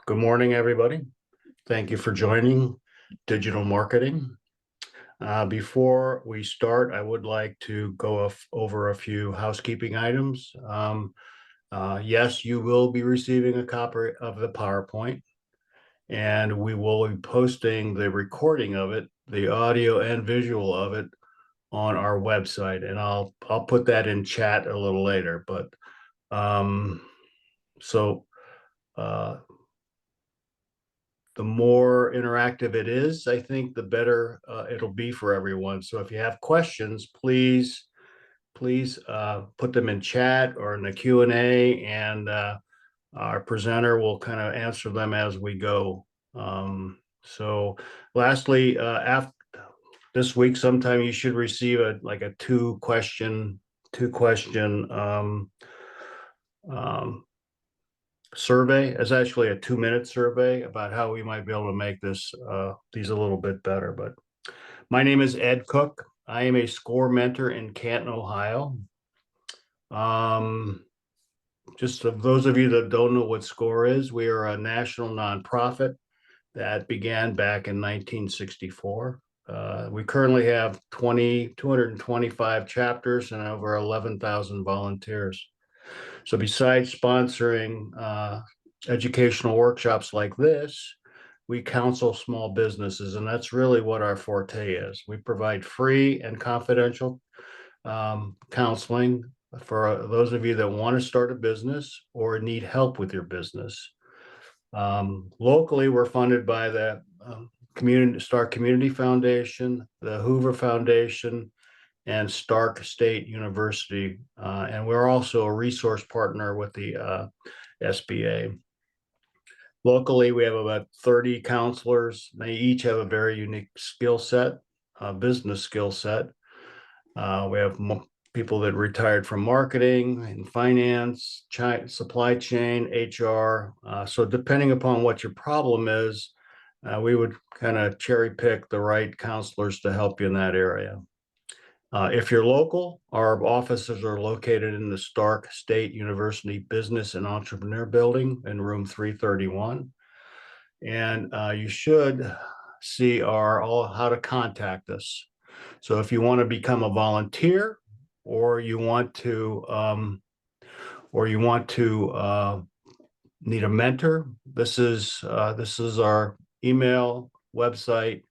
Good morning, everybody. Thank you for joining Digital Marketing. Before we start, I would like to go over a few housekeeping items. Yes, you will be receiving a copy of the PowerPoint, and we will be posting the recording of it, the audio and visual of it, on our website, and I'll put that in chat a little later. But so. The more interactive it is, I think the better it'll be for everyone. So if you have questions, please put them in chat or in the Q&A, and our presenter will kind of answer them as we go. So lastly, after this week, sometime you should receive a two question survey. It's actually a 2-minute survey about how we might be able to make these a little bit better. But my name is Ed Cook. I am a SCORE mentor in Canton, Ohio. Just for those of you that don't know what SCORE is, we are a national nonprofit that began back in 1964. We currently have 225 chapters and over 11,000 volunteers. So besides sponsoring educational workshops like this, we counsel small businesses, and that's really what our forte is. We provide free and confidential counseling for those of you that want to start a business or need help with your business. Locally, we're funded by the Stark Community Foundation, the Hoover Foundation, and Stark State University. And we're also a resource partner with the SBA. Locally, we have about 30 counselors. They each have a very unique skill set, business skill set. We have people that retired from marketing and finance, supply chain, HR. So depending upon what your problem is, we would kind of cherry pick the right counselors to help you in that area. If you're local, our offices are located in the Stark State University Business and Entrepreneur Building in room 331. And you should see how to contact us. So if you want to become a volunteer, or you want to need a mentor, this is our email, website,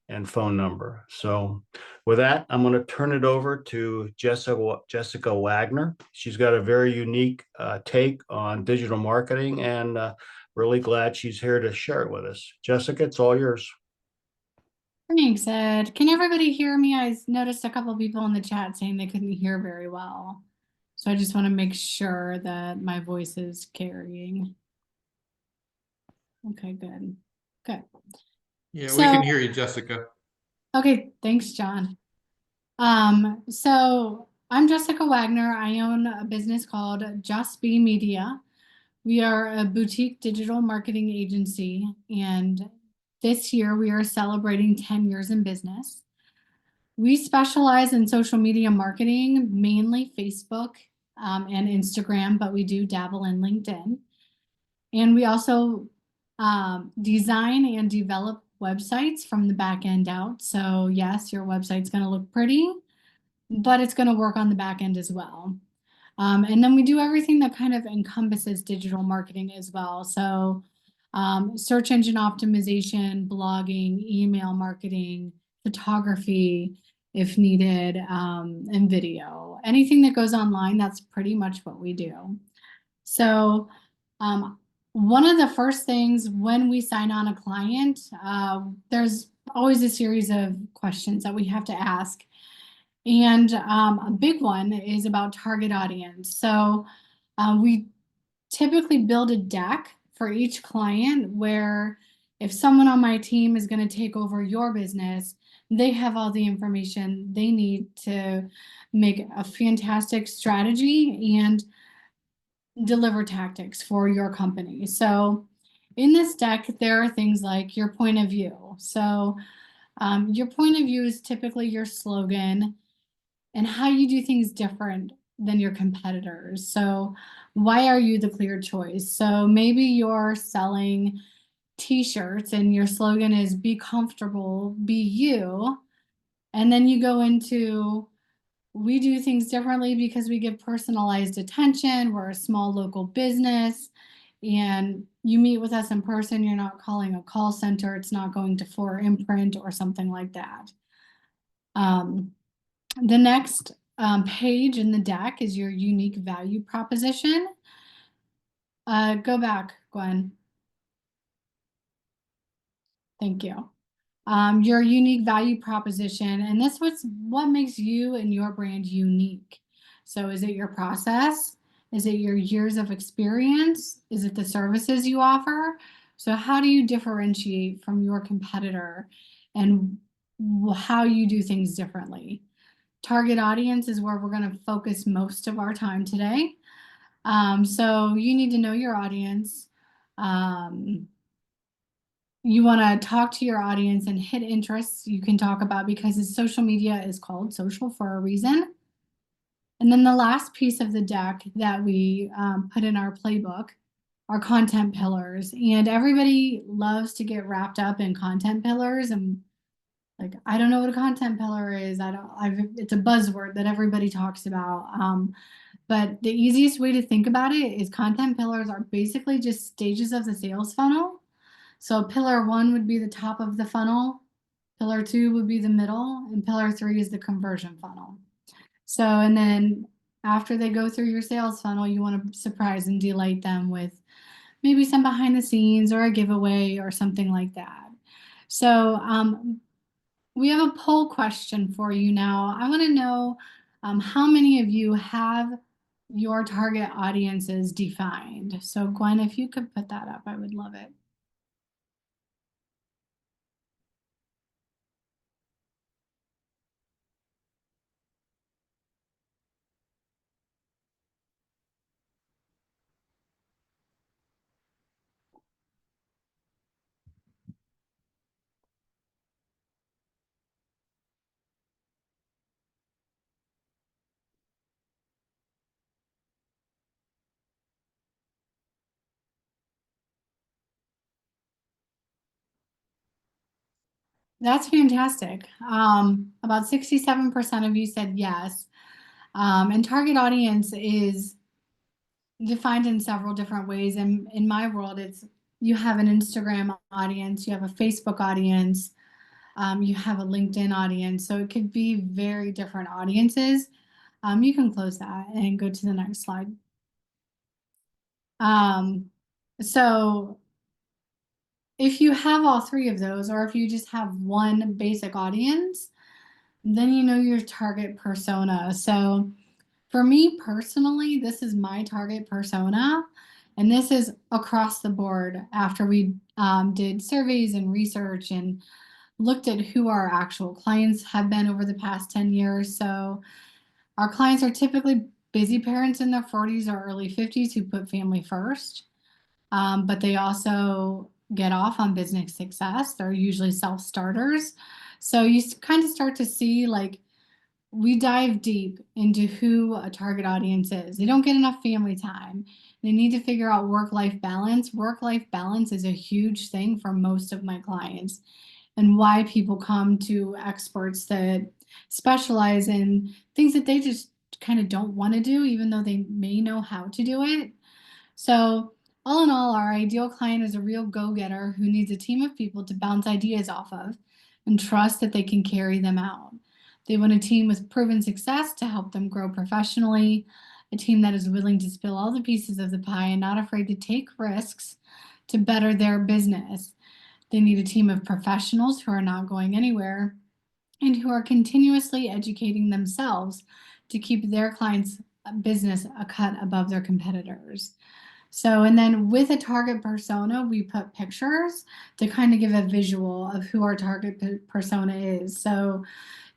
and phone number. So with that, I'm going to turn it over to Jessica Wagner. She's got a very unique take on digital marketing, and really glad she's here to share it with us. Jessica, it's all yours. Thanks, Ed. Can everybody hear me? I noticed a couple of people in the chat saying they couldn't hear very well. So I just want to make sure that my voice is carrying. Okay, good. Good. Yeah, we can hear you, Jessica. Okay, thanks, John. So I'm Jessica Wagner. I own a business called Just Be Media. We are a boutique digital marketing agency, and this year we are celebrating 10 years in business. We specialize in social media marketing, mainly Facebook and Instagram, but we do dabble in LinkedIn. And we also design and develop websites from the back end out. So yes, your website's going to look pretty, but it's going to work on the back end as well. And then we do everything that kind of encompasses digital marketing as well. So search engine optimization, blogging, email marketing, photography, if needed, and video. Anything that goes online, that's pretty much what we do. So one of the first things when we sign on a client, there's always a series of questions that we have to ask. And a big one is about target audience. So we typically build a deck for each client where if someone on my team is going to take over your business, they have all the information they need to make a fantastic strategy and deliver tactics for your company. So in this deck, there are things like your point of view. So your point of view is typically your slogan and how you do things different than your competitors. So why are you the clear choice? So maybe you're selling t-shirts and your slogan is be comfortable, be you. And then you go into, we do things differently because we give personalized attention. We're a small local business and you meet with us in person. You're not calling a call center. It's not going to 4imprint or something like that. The next page in the deck is your unique value proposition. Go back, Gwen. Thank you. Your unique value proposition, and this was what makes you and your brand unique. So is it your process? Is it your years of experience? Is it the services you offer? So how do you differentiate from your competitor and how you do things differently? Target audience is where we're going to focus most of our time today. So you need to know your audience. You want to talk to your audience and hit interests you can talk about because social media is called social for a reason. And then the last piece of the deck that we put in our playbook are content pillars. And everybody loves to get wrapped up in content pillars. And like, I don't know what a content pillar is. It's a buzzword that everybody talks about. But the easiest way to think about it is content pillars are basically just stages of the sales funnel. So pillar 1 would be the top of the funnel, pillar 2 would be the middle, and pillar 3 is the conversion funnel. So, and then after they go through your sales funnel, you want to surprise and delight them with maybe some behind the scenes or a giveaway or something like that. So we have a poll question for you now. I want to know how many of you have your target audiences defined. So Gwen, if you could put that up, I would love it. That's fantastic. About 67% of you said yes. And target audience is defined in several different ways. And in my world, it's you have an Instagram audience, you have a Facebook audience, you have a LinkedIn audience. So it could be very different audiences. You can close that and go to the next slide. So if you have all 3 of those, or if you just have one basic audience, then you know your target persona. So for me personally, this is my target persona. And this is across the board after we did surveys and research and looked at who our actual clients have been over the past 10 years. So our clients are typically busy parents in their 40s or early 50s who put family first. But they also get off on business success. They're usually self-starters. So you kind of start to see like we dive deep into who a target audience is. They don't get enough family time. They need to figure out work-life balance. Work-life balance is a huge thing for most of my clients and why people come to experts that specialize in things that they just kind of don't want to do, even though they may know how to do it. So all in all, our ideal client is a real go-getter who needs a team of people to bounce ideas off of and trust that they can carry them out. They want a team with proven success to help them grow professionally, a team that is willing to spill all the pieces of the pie and not afraid to take risks to better their business. They need a team of professionals who are not going anywhere and who are continuously educating themselves to keep their clients' business a cut above their competitors. So, and then with a target persona, we put pictures to kind of give a visual of who our target persona is. So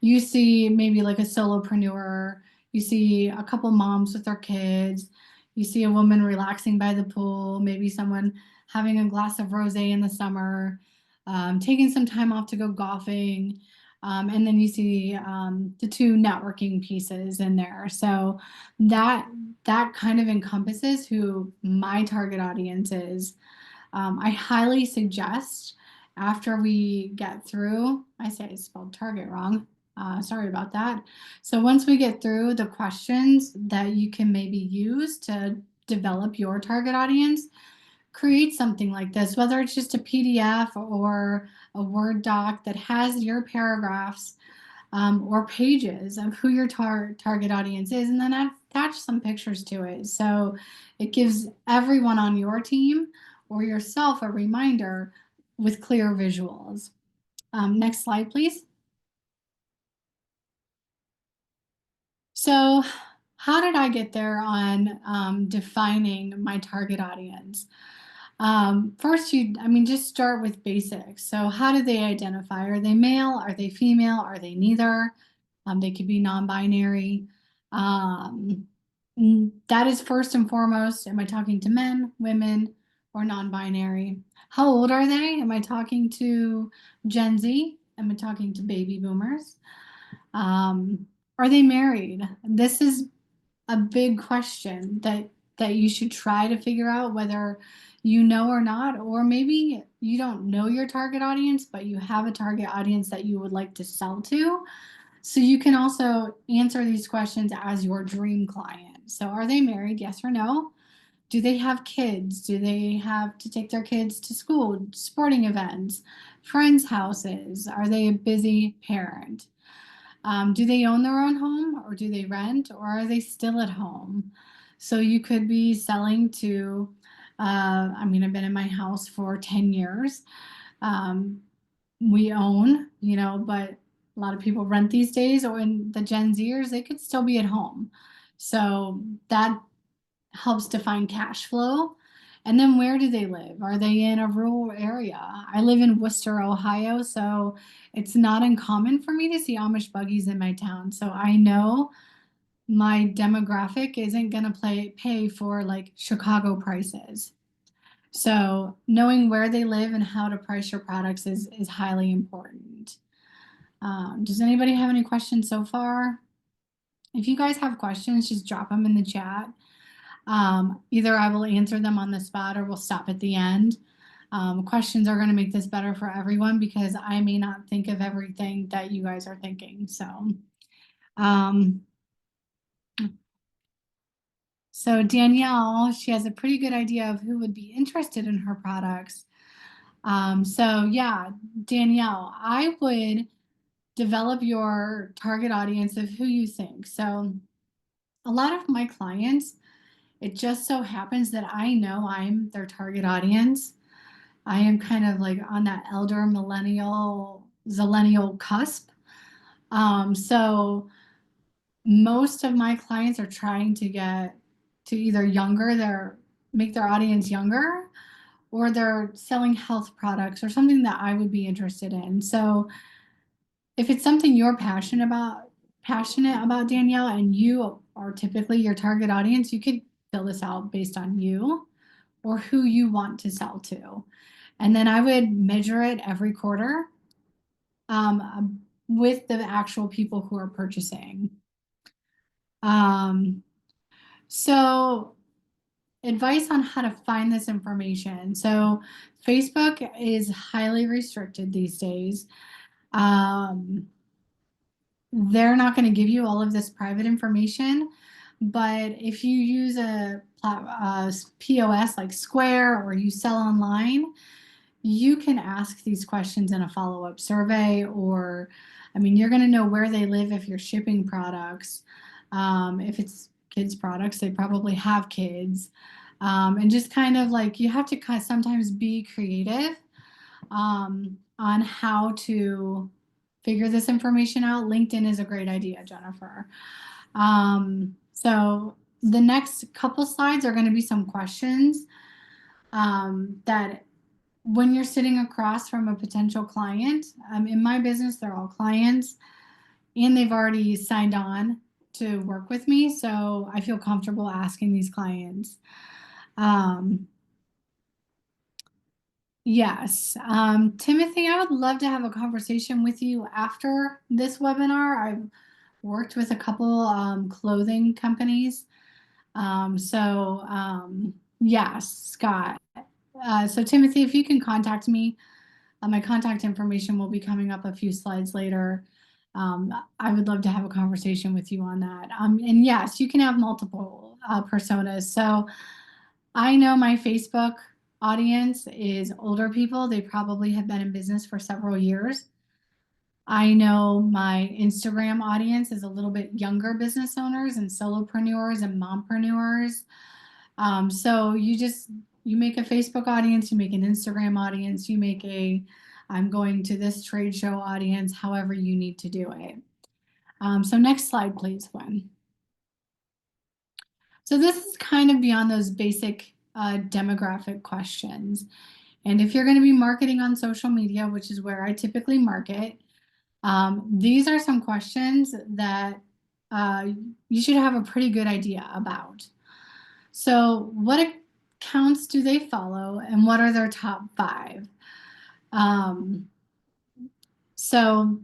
you see maybe like a solopreneur, you see a couple moms with their kids, you see a woman relaxing by the pool, maybe someone having a glass of rosé in the summer, taking some time off to go golfing. And then you see the two networking pieces in there. So that kind of encompasses who my target audience is. I highly suggest after we get through, I say I spelled target wrong. Sorry about that. So once we get through the questions that you can maybe use to develop your target audience, create something like this, whether it's just a PDF or a Word doc that has your paragraphs or pages of who your target audience is, and then attach some pictures to it. So it gives everyone on your team or yourself a reminder with clear visuals. Next slide, please. So how did I get there on defining my target audience? First, just start with basics. So how do they identify? Are they male? Are they female? Are they neither? They could be non-binary. That is first and foremost. Am I talking to men, women, or non-binary? How old are they? Am I talking to Gen Z? Am I talking to baby boomers? Are they married? This is a big question that you should try to figure out whether you know or not, or maybe you don't know your target audience, but you have a target audience that you would like to sell to. So you can also answer these questions as your dream client. So are they married? Yes or no? Do they have kids? Do they have to take their kids to school, sporting events, friends' houses? Are they a busy parent? Do they own their own home or do they rent or are they still at home? So you could be selling to, I've been in my house for 10 years. We own, but a lot of people rent these days, or in the Gen Zers, they could still be at home. So that helps define cash flow. And then where do they live? Are they in a rural area? I live in Worcester, Ohio, so it's not uncommon for me to see Amish buggies in my town. So I know my demographic isn't going to pay for like Chicago prices. So knowing where they live and how to price your products is highly important. Does anybody have any questions so far? If you guys have questions, just drop them in the chat. Either I will answer them on the spot or we'll stop at the end. Questions are going to make this better for everyone because I may not think of everything that you guys are thinking. So Danielle, she has a pretty good idea of who would be interested in her products. So yeah, Danielle, I would develop your target audience of who you think. So a lot of my clients, it just so happens that I know I'm their target audience. I am kind of like on that elder millennial, zillennial cusp. So most of my clients are trying to get to either make their audience younger, or they're selling health products or something that I would be interested in. So if it's something you're passionate about, Danielle, and you are typically your target audience, you could fill this out based on you or who you want to sell to. And then I would measure it every quarter with the actual people who are purchasing. So advice on how to find this information. So Facebook is highly restricted these days. They're not going to give you all of this private information, but if you use a POS like Square or you sell online, you can ask these questions in a follow-up survey, or, you're going to know where they live if you're shipping products. If it's kids products, they probably have kids. And just kind of like, you have to kind of sometimes be creative on how to figure this information out. LinkedIn is a great idea, Jennifer. So the next couple slides are going to be some questions that when you're sitting across from a potential client, in my business, they're all clients and they've already signed on to work with me. So I feel comfortable asking these clients. Yes. Timothy, I would love to have a conversation with you after this webinar. I've worked with a couple clothing companies. Yes, Scott. So Timothy, if you can contact me, my contact information will be coming up a few slides later. I would love to have a conversation with you on that. And yes, you can have multiple personas. So I know my Facebook audience is older people. They probably have been in business for several years. I know my Instagram audience is a little bit younger business owners and solopreneurs and mompreneurs. So you make a Facebook audience, you make an Instagram audience, you make a I'm going to this trade show audience, however you need to do it. So next slide, please, Gwen. So this is kind of beyond those basic demographic questions. And if you're going to be marketing on social media, which is where I typically market, these are some questions that you should have a pretty good idea about. So what accounts do they follow and what are their top 5? So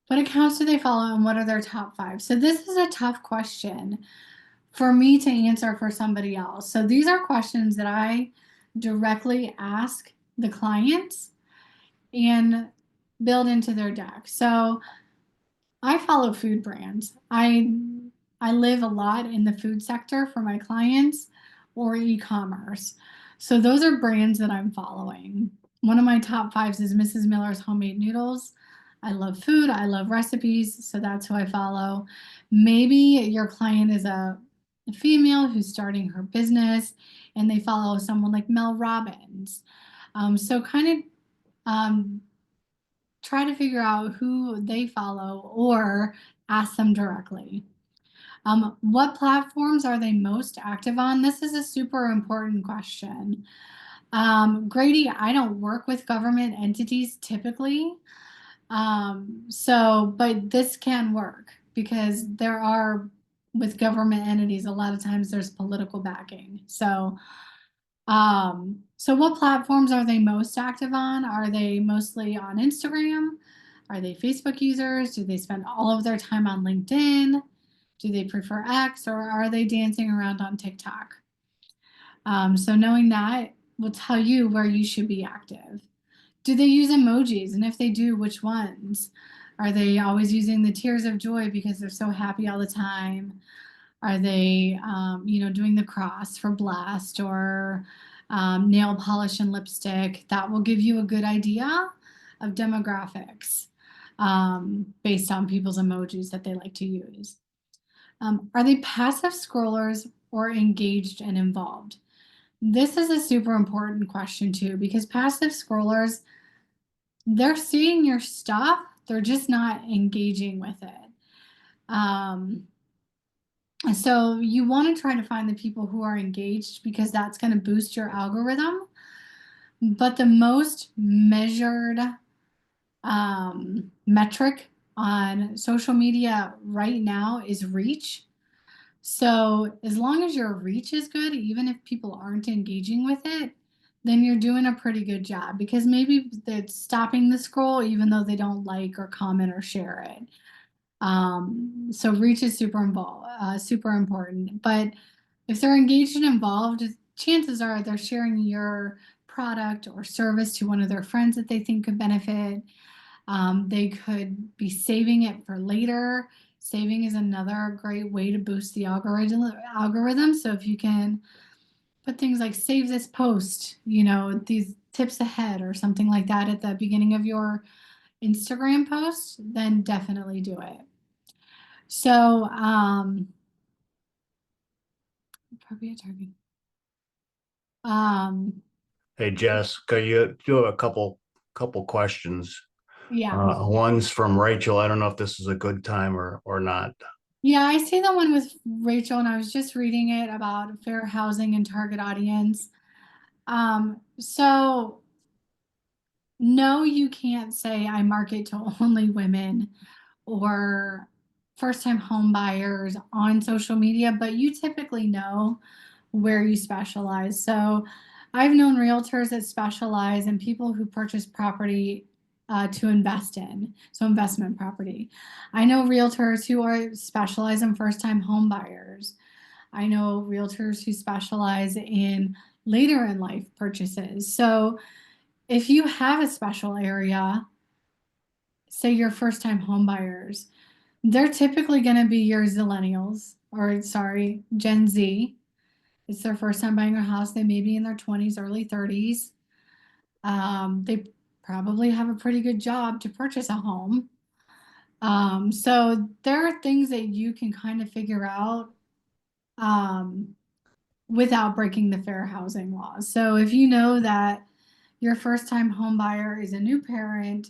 what accounts do they follow and what are their top 5? So this is a tough question for me to answer for somebody else. So these are questions that I directly ask the clients and build into their deck. So I follow food brands. I live a lot in the food sector for my clients or e-commerce. So those are brands that I'm following. One of my top 5s is Mrs. Miller's Homemade Noodles. I love food, I love recipes, so that's who I follow. Maybe your client is a female who's starting her business and they follow someone like Mel Robbins. So kind of try to figure out who they follow or ask them directly. What platforms are they most active on? This is a super important question. Grady, I don't work with government entities typically. But this can work because there are, with government entities, a lot of times there's political backing. So what platforms are they most active on? Are they mostly on Instagram? Are they Facebook users? Do they spend all of their time on LinkedIn? Do they prefer X or are they dancing around on TikTok? So knowing that will tell you where you should be active. Do they use emojis? And if they do, which ones? Are they always using the tears of joy because they're so happy all the time? Are they, doing the cross for blessed or nail polish and lipstick? That will give you a good idea of demographics based on people's emojis that they like to use. Are they passive scrollers or engaged and involved? This is a super important question too, because passive scrollers, they're seeing your stuff, they're just not engaging with it. So you want to try to find the people who are engaged because that's going to boost your algorithm. But the most measured metric on social media right now is reach. So as long as your reach is good, even if people aren't engaging with it, then you're doing a pretty good job because maybe it's stopping the scroll even though they don't like or comment or share it. So reach is super important. But if they're engaged and involved, chances are they're sharing your product or service to one of their friends that they think could benefit. They could be saving it for later. Saving is another great way to boost the algorithm. So if you can put things like save this post, these tips ahead or something like that at the beginning of your Instagram post, then definitely do it. So, appropriate target. Hey, Jessica, you do have a couple questions. Yeah. One's from Rachel. I don't know if this is a good time or not. Yeah, I see the one with Rachel, and I was just reading it about fair housing and target audience. So no, you can't say I market to only women or first-time home buyers on social media, but you typically know where you specialize. So I've known realtors that specialize in people who purchase property to invest in, so investment property. I know realtors who are specialize in first-time home buyers. I know realtors who specialize in later in life purchases. So if you have a special area, say you're first-time home buyers, they're typically going to be your zillennials, or sorry, Gen Z. It's their first time buying a house. They may be in their 20s, early 30s. They probably have a pretty good job to purchase a home. So there are things that you can kind of figure out without breaking the fair housing laws. So if you know that your first time home buyer is a new parent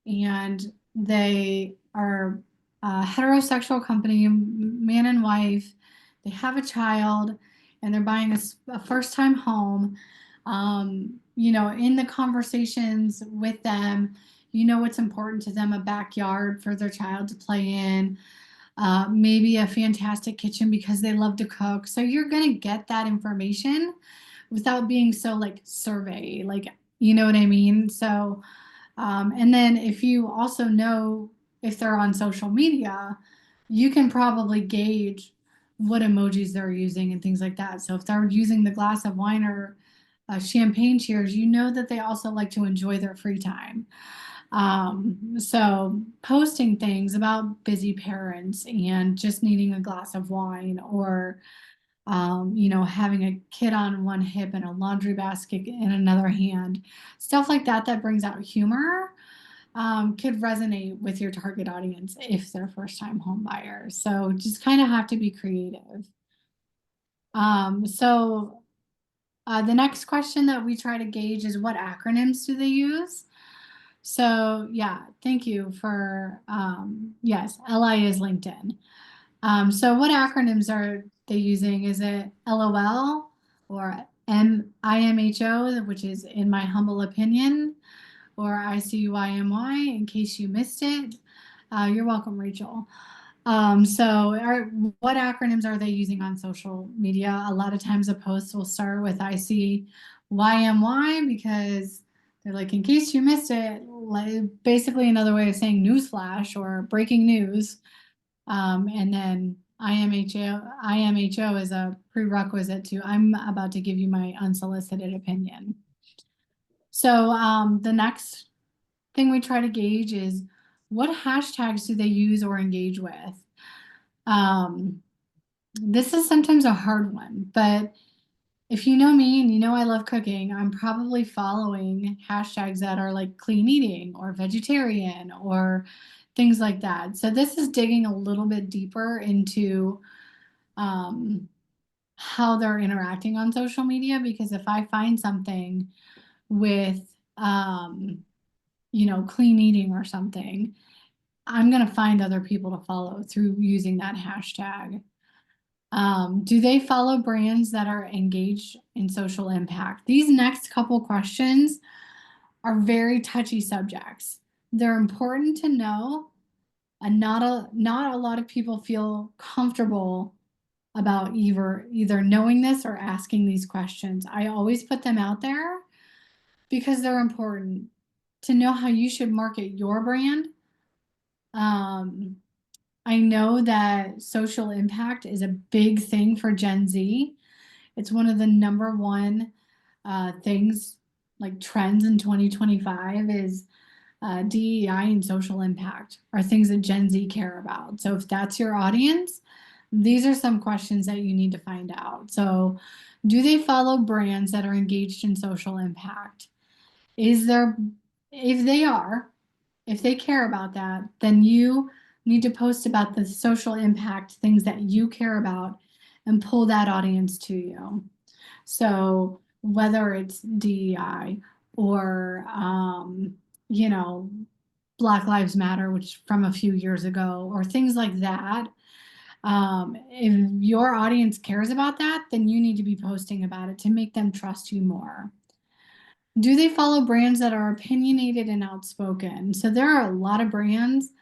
and they are a heterosexual company, man and wife, they have a child, and they're buying a first time home, you know, in the conversations with them, you know what's important to them, a backyard for their child to play in, maybe a fantastic kitchen because they love to cook. So you're going to get that information without being so like survey, like, you know what I mean? So, and then if you also know if they're on social media, you can probably gauge what emojis they're using and things like that. So if they're using the glass of wine or champagne cheers, you know that they also like to enjoy their free time. So posting things about busy parents and just needing a glass of wine, or you know, having a kid on one hip and a laundry basket in another hand, stuff like that that brings out humor, could resonate with your target audience if they're first time home buyers. So just kind of have to be creative. So the next question that we try to gauge is what acronyms do they use? So yeah, thank you for, yes, LI is LinkedIn. So what acronyms are they using? Is it LOL or IMHO, which is in my humble opinion, or ICYMY in case you missed it? You're welcome, Rachel. So what acronyms are they using on social media? A lot of times a post will start with ICYMY because they're like, in case you missed it, like basically another way of saying newsflash or breaking news. And then IMHO is a prerequisite to I'm about to give you my unsolicited opinion. So the next thing we try to gauge is what hashtags do they use or engage with? This is sometimes a hard one, but if you know me and you know I love cooking, I'm probably following hashtags that are like clean eating or vegetarian or things like that. So this is digging a little bit deeper into how they're interacting on social media, because if I find something with you know, clean eating or something, I'm going to find other people to follow through using that hashtag. Do they follow brands that are engaged in social impact? These next couple questions are very touchy subjects. They're important to know, and not a lot of people feel comfortable about either knowing this or asking these questions. I always put them out there because they're important to know how you should market your brand. I know that social impact is a big thing for Gen Z. It's one of the number one things, like trends in 2025 is DEI and social impact are things that Gen Z care about. So if that's your audience, these are some questions that you need to find out. So do they follow brands that are engaged in social impact? If they care about that, then you need to post about the social impact, things that you care about, and pull that audience to you. So whether it's DEI or, you know, Black Lives Matter, which from a few years ago, or things like that. If your audience cares about that, then you need to be posting about it to make them trust you more. Do they follow brands that are opinionated and outspoken? So there are a lot of brands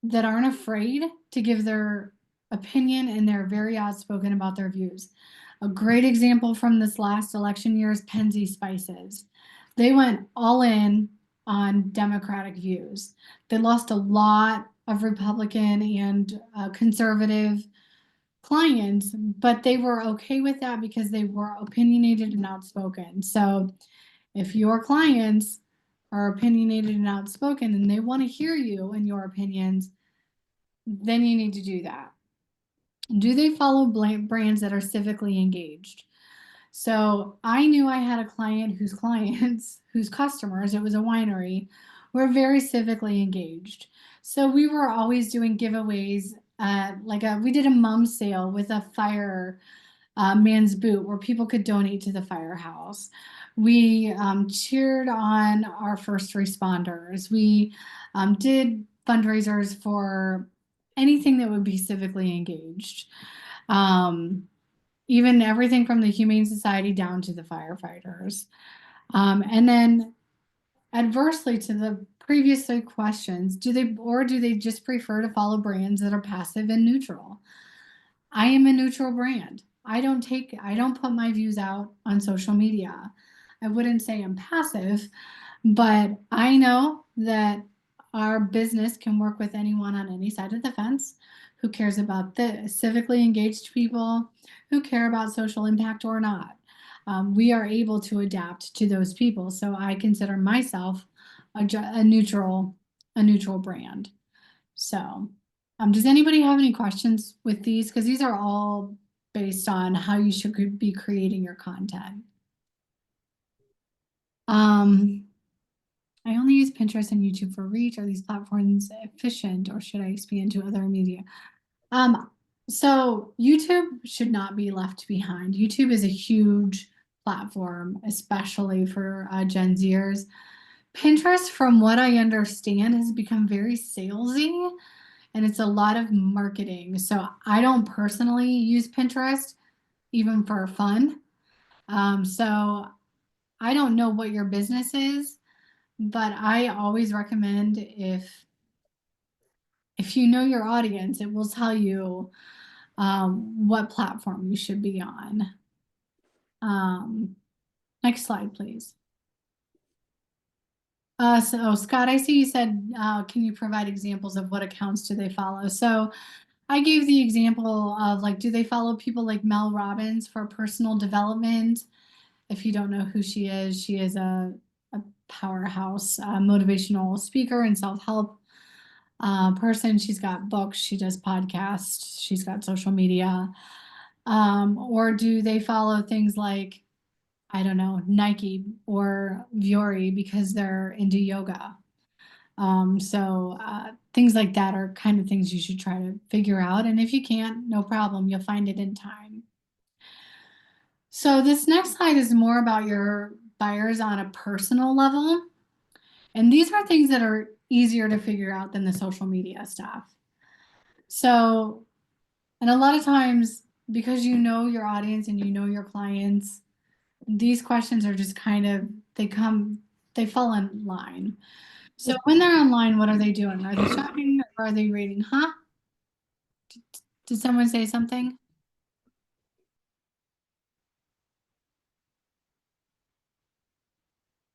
that aren't afraid to give their opinion, and they're very outspoken about their views. A great example from this last election year is Penzi Spices. They went all in on Democratic views. They lost a lot of Republican and conservative clients, but they were okay with that because they were opinionated and outspoken. So if your clients are opinionated and outspoken and they want to hear you and your opinions, then you need to do that. Do they follow brands that are civically engaged? So I knew I had a client whose clients, whose customers, it was a winery, were very civically engaged. So we were always doing giveaways. We did a mum sale with a fire man's boot where people could donate to the firehouse. We cheered on our first responders. We did fundraisers for anything that would be civically engaged. Even everything from the Humane Society down to the firefighters. And then adversely to the previous 3 questions, do they just prefer to follow brands that are passive and neutral? I am a neutral brand. I don't put my views out on social media. I wouldn't say I'm passive, but I know that our business can work with anyone on any side of the fence who cares about the civically engaged people, who care about social impact or not. We are able to adapt to those people. So I consider myself a neutral brand. So, does anybody have any questions with these? Because these are all based on how you should be creating your content. I only use Pinterest and YouTube for reach. Are these platforms efficient, or should I expand to other media? So YouTube should not be left behind. YouTube is a huge platform, especially for Gen Zers. Pinterest, from what I understand, has become very salesy, and it's a lot of marketing. So I don't personally use Pinterest, even for fun. So I don't know what your business is, but I always recommend if you know your audience, it will tell you what platform you should be on. Next slide, please. So Scott, I see you said, can you provide examples of what accounts do they follow? So I gave the example of do they follow people like Mel Robbins for personal development? If you don't know who she is a powerhouse motivational speaker and self-help person. She's got books, she does podcasts, she's got social media. Or do they follow things like, I don't know, Nike or Vuori because they're into yoga? Things like that are kind of things you should try to figure out. And if you can't, no problem, you'll find it in time. So this next slide is more about your buyers on a personal level. And these are things that are easier to figure out than the social media stuff. So, and a lot of times, because you know your audience and you know your clients, these questions are just kind of, they fall in line. So when they're online, what are they doing? Are they shopping or are they reading? Huh? Did someone say something?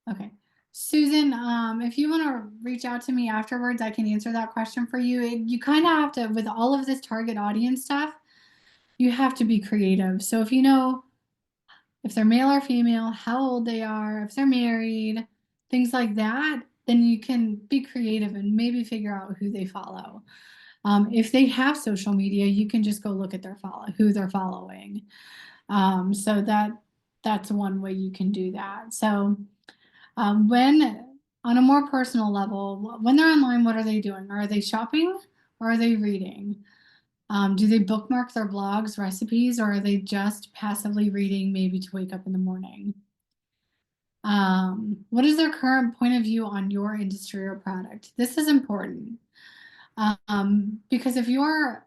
Okay. Susan, if you want to reach out to me afterwards, I can answer that question for you. You kind of have to, with all of this target audience stuff, you have to be creative. So if you know if they're male or female, how old they are, if they're married, things like that, then you can be creative and maybe figure out who they follow. If they have social media, you can just go look at who they're following. So that's one way you can do that. So when on a more personal level, when they're online, what are they doing? Are they shopping or are they reading? Do they bookmark their blogs, recipes, or are they just passively reading maybe to wake up in the morning? What is their current point of view on your industry or product? This is important because if your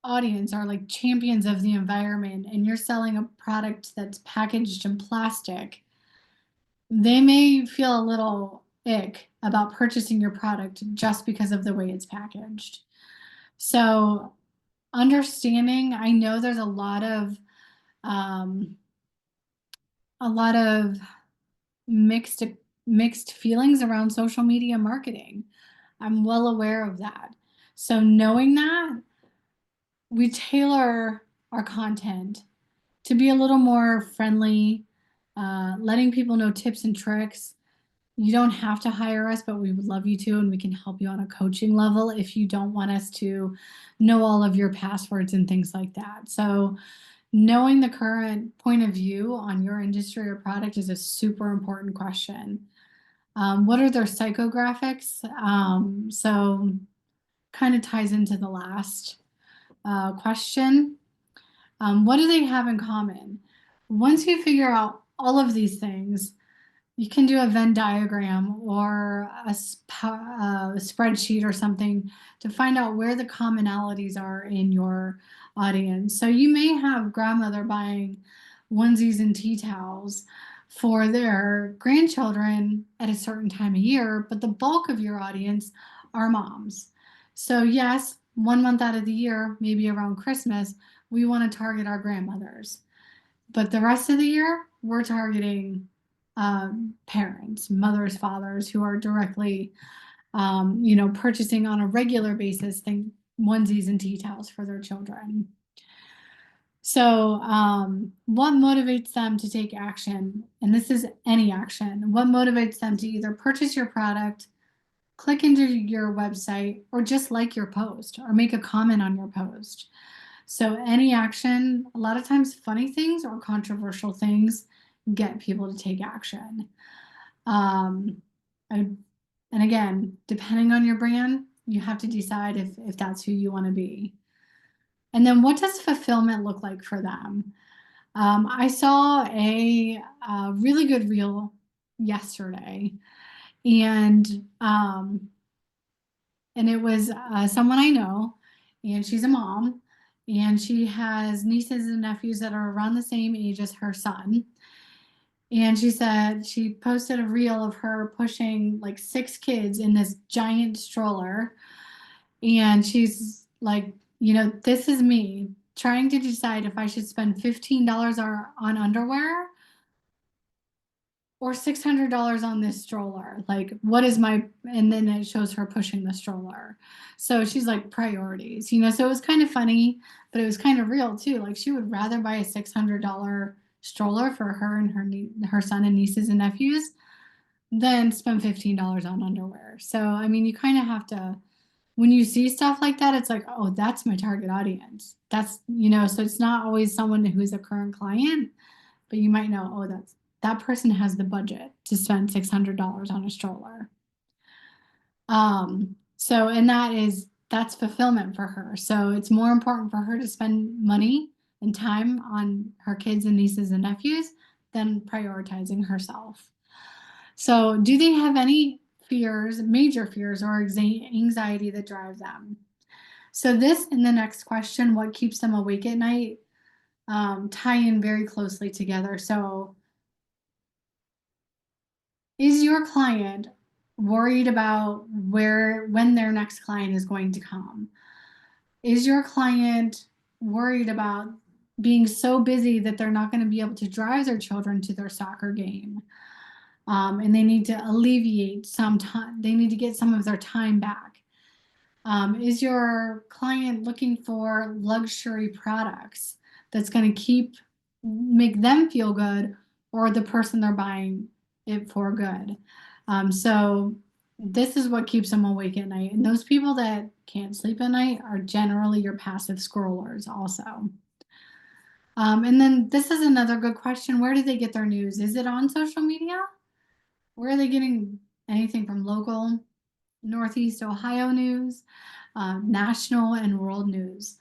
audience are like champions of the environment and you're selling a product that's packaged in plastic, they may feel a little ick about purchasing your product just because of the way it's packaged. So understanding, I know there's a lot of a lot of mixed mixed feelings around social media marketing. I'm well aware of that. So knowing that, we tailor our content to be a little more friendly, letting people know tips and tricks. You don't have to hire us, but we would love you to, and we can help you on a coaching level if you don't want us to know all of your passwords and things like that. So knowing the current point of view on your industry or product is a super important question. What are their psychographics? So kind of ties into the last question. What do they have in common? Once you figure out all of these things, you can do a Venn diagram or a spreadsheet or something to find out where the commonalities are in your audience. So you may have grandmother buying onesies and tea towels for their grandchildren at a certain time of year, but the bulk of your audience are moms. So yes, 1 month out of the year, maybe around Christmas, we want to target our grandmothers. But the rest of the year, we're targeting parents, mothers, fathers who are directly, purchasing on a regular basis onesies and tea towels for their children. So what motivates them to take action? And this is any action. What motivates them to either purchase your product, click into your website, or just like your post or make a comment on your post? So any action, a lot of times funny things or controversial things get people to take action. And again, depending on your brand, you have to decide if that's who you want to be. And then what does fulfillment look like for them? I saw a really good reel yesterday, and it was someone I know, and she's a mom, and she has nieces and nephews that are around the same age as her son. And she said she posted a reel of her pushing like 6 kids in this giant stroller. And she's like, this is me trying to decide if I should spend $15 on underwear or $600 on this stroller. Like, what is my, and then it shows her pushing the stroller. So she's like, priorities, so it was kind of funny, but it was kind of real too. Like, she would rather buy a $600 stroller for her and her son and nieces and nephews than spend $15 on underwear. So, I mean, you kind of have to, when you see stuff like that, it's like, oh, that's my target audience. That's, so it's not always someone who's a current client, but you might know, oh, that person has the budget to spend $600 on a stroller. So, and that's fulfillment for her. So it's more important for her to spend money and time on her kids and nieces and nephews than prioritizing herself. So do they have any fears, major fears, or anxiety that drive them? So this and the next question, what keeps them awake at night, tie in very closely together. So is your client worried about when their next client is going to come? Is your client worried about being so busy that they're not going to be able to drive their children to their soccer game? And they need to alleviate some time, they need to get some of their time back. Is your client looking for luxury products that's going to make them feel good, or the person they're buying it for good? So this is what keeps them awake at night. And those people that can't sleep at night are generally your passive scrollers also. And then this is another good question. Where do they get their news? Is it on social media? Where are they getting anything from local, Northeast Ohio news, national and world news?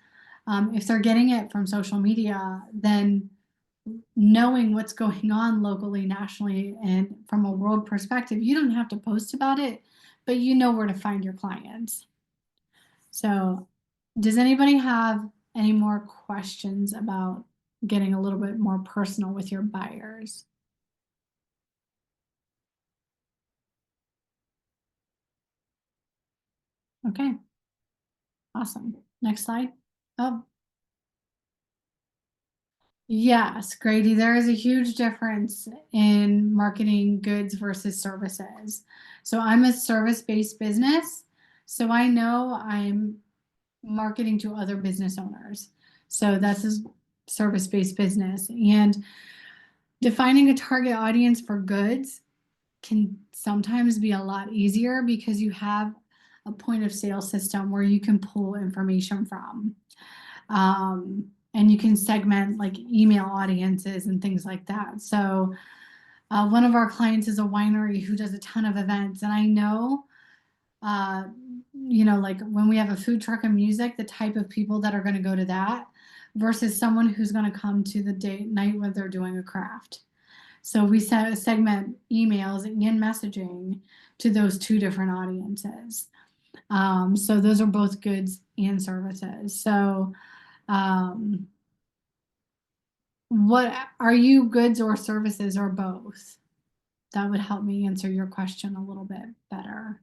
If they're getting it from social media, then knowing what's going on locally, nationally, and from a world perspective, you don't have to post about it, but you know where to find your clients. So does anybody have any more questions about getting a little bit more personal with your buyers? Okay, awesome. Next slide. Oh, Yes, Grady, there is a huge difference in marketing goods versus services. So I'm a service-based business, so I know I'm marketing to other business owners. So that's a service-based business. And defining a target audience for goods can sometimes be a lot easier because you have a point of sale system where you can pull information from. And you can segment like email audiences and things like that. So one of our clients is a winery who does a ton of events, and I know, like when we have a food truck and music, the type of people that are going to go to that versus someone who's going to come to the night when they're doing a craft. So we segment emails and messaging to those two different audiences. So those are both goods and services. So what are you, goods or services or both? That would help me answer your question a little bit better.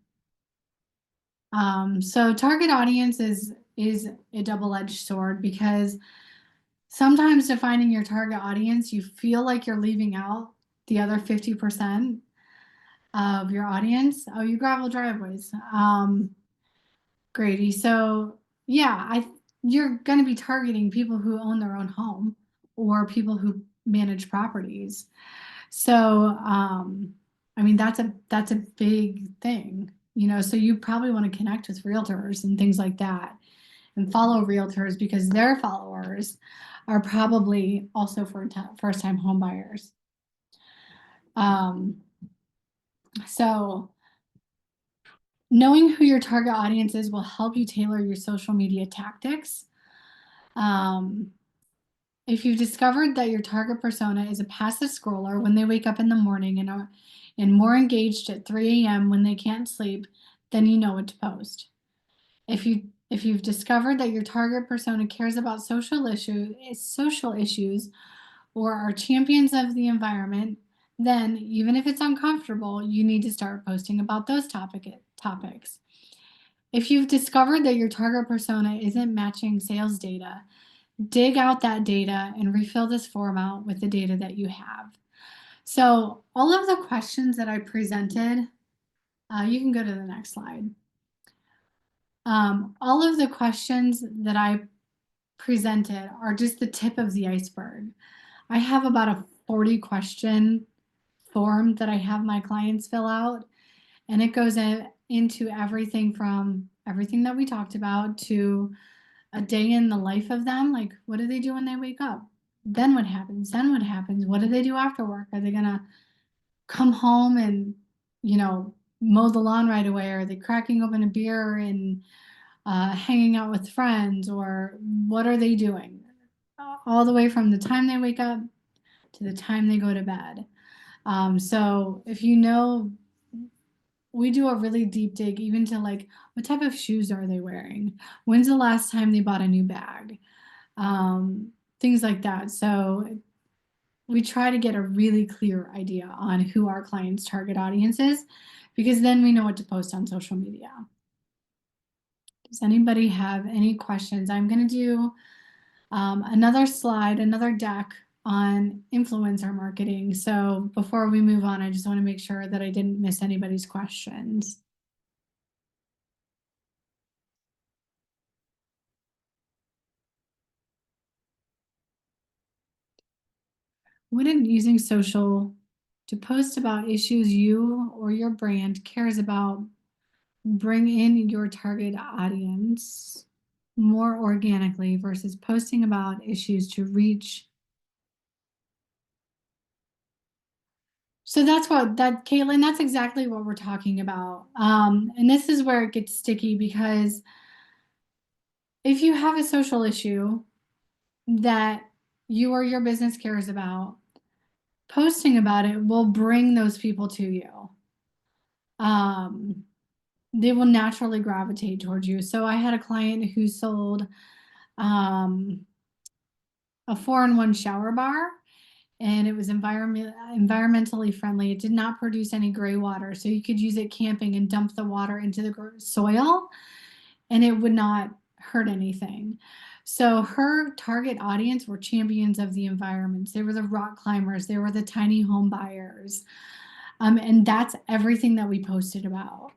So target audience is a double-edged sword because sometimes defining your target audience, you feel like you're leaving out the other 50% of your audience. Oh, you gravel driveways. Grady. So yeah, you're going to be targeting people who own their own home or people who manage properties. So I mean that's a big thing, so you probably want to connect with realtors and things like that and follow realtors because their followers are probably also first-time home buyers. So knowing who your target audience is will help you tailor your social media tactics. If you've discovered that your target persona is a passive scroller when they wake up in the morning and more engaged at 3 a.m. when they can't sleep, then you know what to post. If you've discovered that your target persona cares about social issues or are champions of the environment, then even if it's uncomfortable, you need to start posting about those topics. If you've discovered that your target persona isn't matching sales data, dig out that data and refill this form out with the data that you have. So all of the questions that I presented, you can go to the next slide. All of the questions that I presented are just the tip of the iceberg. I have about a 40 question form that I have my clients fill out, and it goes into everything from everything that we talked about to a day in the life of them. Like, what do they do when they wake up? Then what happens? Then what happens? What do they do after work? Are they gonna come home and, mow the lawn right away? Are they cracking open a beer and hanging out with friends? Or what are they doing? All the way from the time they wake up to the time they go to bed. So if we do a really deep dig even to like, what type of shoes are they wearing? When's the last time they bought a new bag? Things like that. So we try to get a really clear idea on who our clients' target audience is, because then we know what to post on social media. Does anybody have any questions? I'm going to do another slide, another deck on influencer marketing. So before we move on, I just want to make sure that I didn't miss anybody's questions. Wouldn't using social to post about issues you or your brand cares about bring in your target audience more organically versus posting about issues to reach? So Caitlin, that's exactly what we're talking about. And this is where it gets sticky, because if you have a social issue that you or your business cares about, posting about it will bring those people to you. They will naturally gravitate towards you. So I had a client who sold a 4-in-1 shower bar, and it was environmentally friendly. It did not produce any gray water, so you could use it camping and dump the water into the soil and it would not hurt anything. So her target audience were champions of the environments. They were the rock climbers. They were the tiny home buyers. And that's everything that we posted about.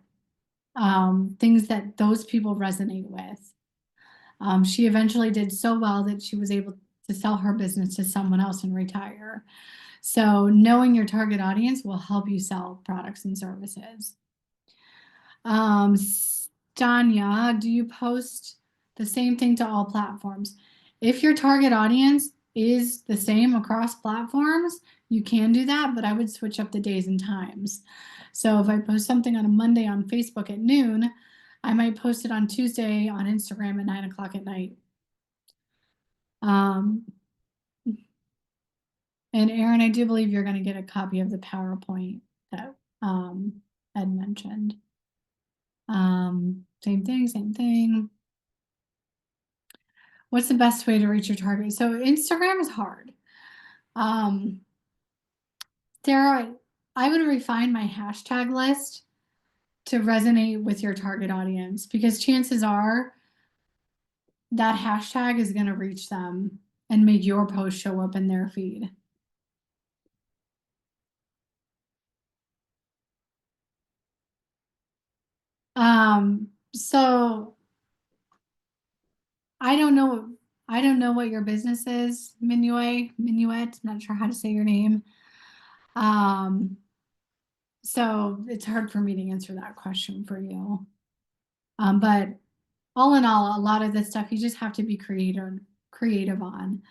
Things that those people resonate with. She eventually did so well that she was able to sell her business to someone else and retire. So knowing your target audience will help you sell products and services. Danya, do you post the same thing to all platforms? If your target audience is the same across platforms, you can do that, but I would switch up the days and times. So if I post something on a Monday on Facebook at noon, I might post it on Tuesday on Instagram at 9 o'clock at night. And Aaron, I do believe you're going to get a copy of the PowerPoint that Ed mentioned. Same thing, same thing. What's the best way to reach your target? So Instagram is hard. I would refine my hashtag list to resonate with your target audience, because chances are that hashtag is going to reach them and make your post show up in their feed. So I don't know what your business is, Minuet, I'm not sure how to say your name. So it's hard for me to answer that question for you. But all in all, a lot of this stuff you just have to be creative on.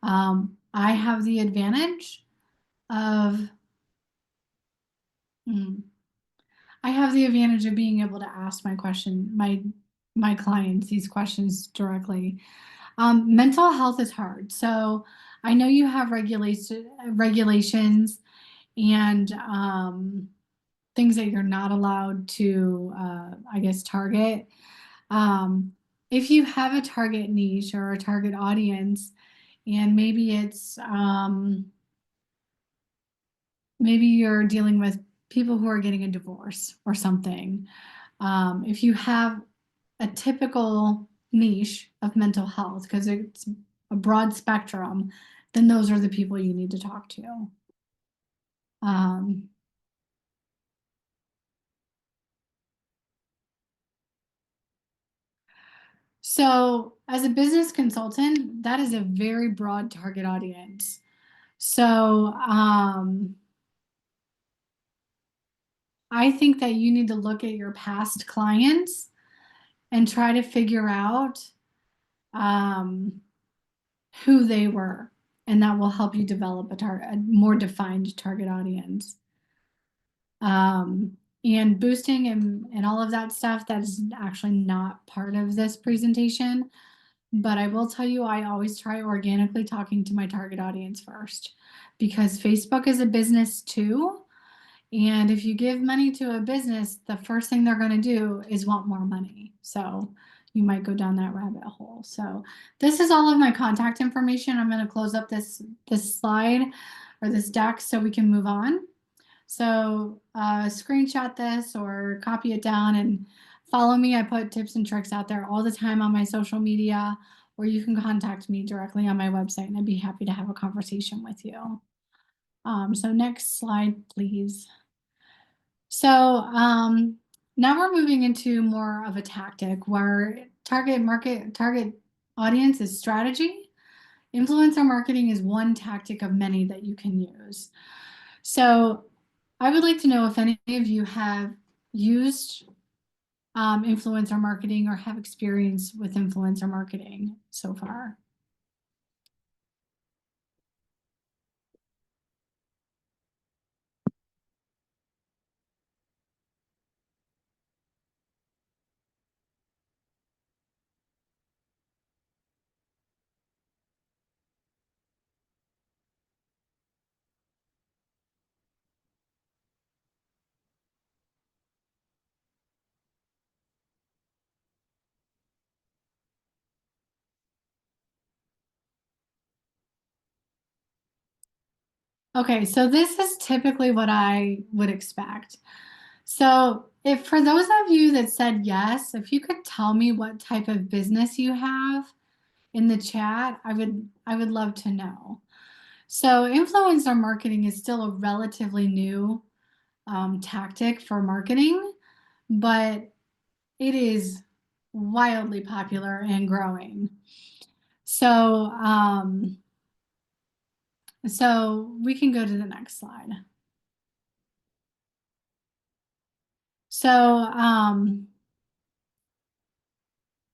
I have the advantage of being able to ask my clients these questions directly. Mental health is hard. So I know you have regulations and things that you're not allowed to, I guess, target. If you have a target niche or a target audience, and maybe it's maybe you're dealing with people who are getting a divorce or something. If you have a typical niche of mental health, because it's a broad spectrum, then those are the people you need to talk to. So as a business consultant, that is a very broad target audience. So I think that you need to look at your past clients and try to figure out who they were, and that will help you develop a more defined target audience. And boosting and all of that stuff, that is actually not part of this presentation. But I will tell you, I always try organically talking to my target audience first, because Facebook is a business too. And if you give money to a business, the first thing they're going to do is want more money. So you might go down that rabbit hole. So this is all of my contact information. I'm going to close up this slide or this deck so we can move on. So screenshot this or copy it down and follow me. I put tips and tricks out there all the time on my social media, or you can contact me directly on my website, and I'd be happy to have a conversation with you. So next slide, please. So now we're moving into more of a tactic where target audience is strategy. Influencer marketing is one tactic of many that you can use. So I would like to know if any of you have used influencer marketing or have experience with influencer marketing so far. Okay, so this is typically what I would expect. So if for those of you that said yes, if you could tell me what type of business you have in the chat, I would love to know. So influencer marketing is still a relatively new tactic for marketing, but it is wildly popular and growing. So we can go to the next slide. So I'm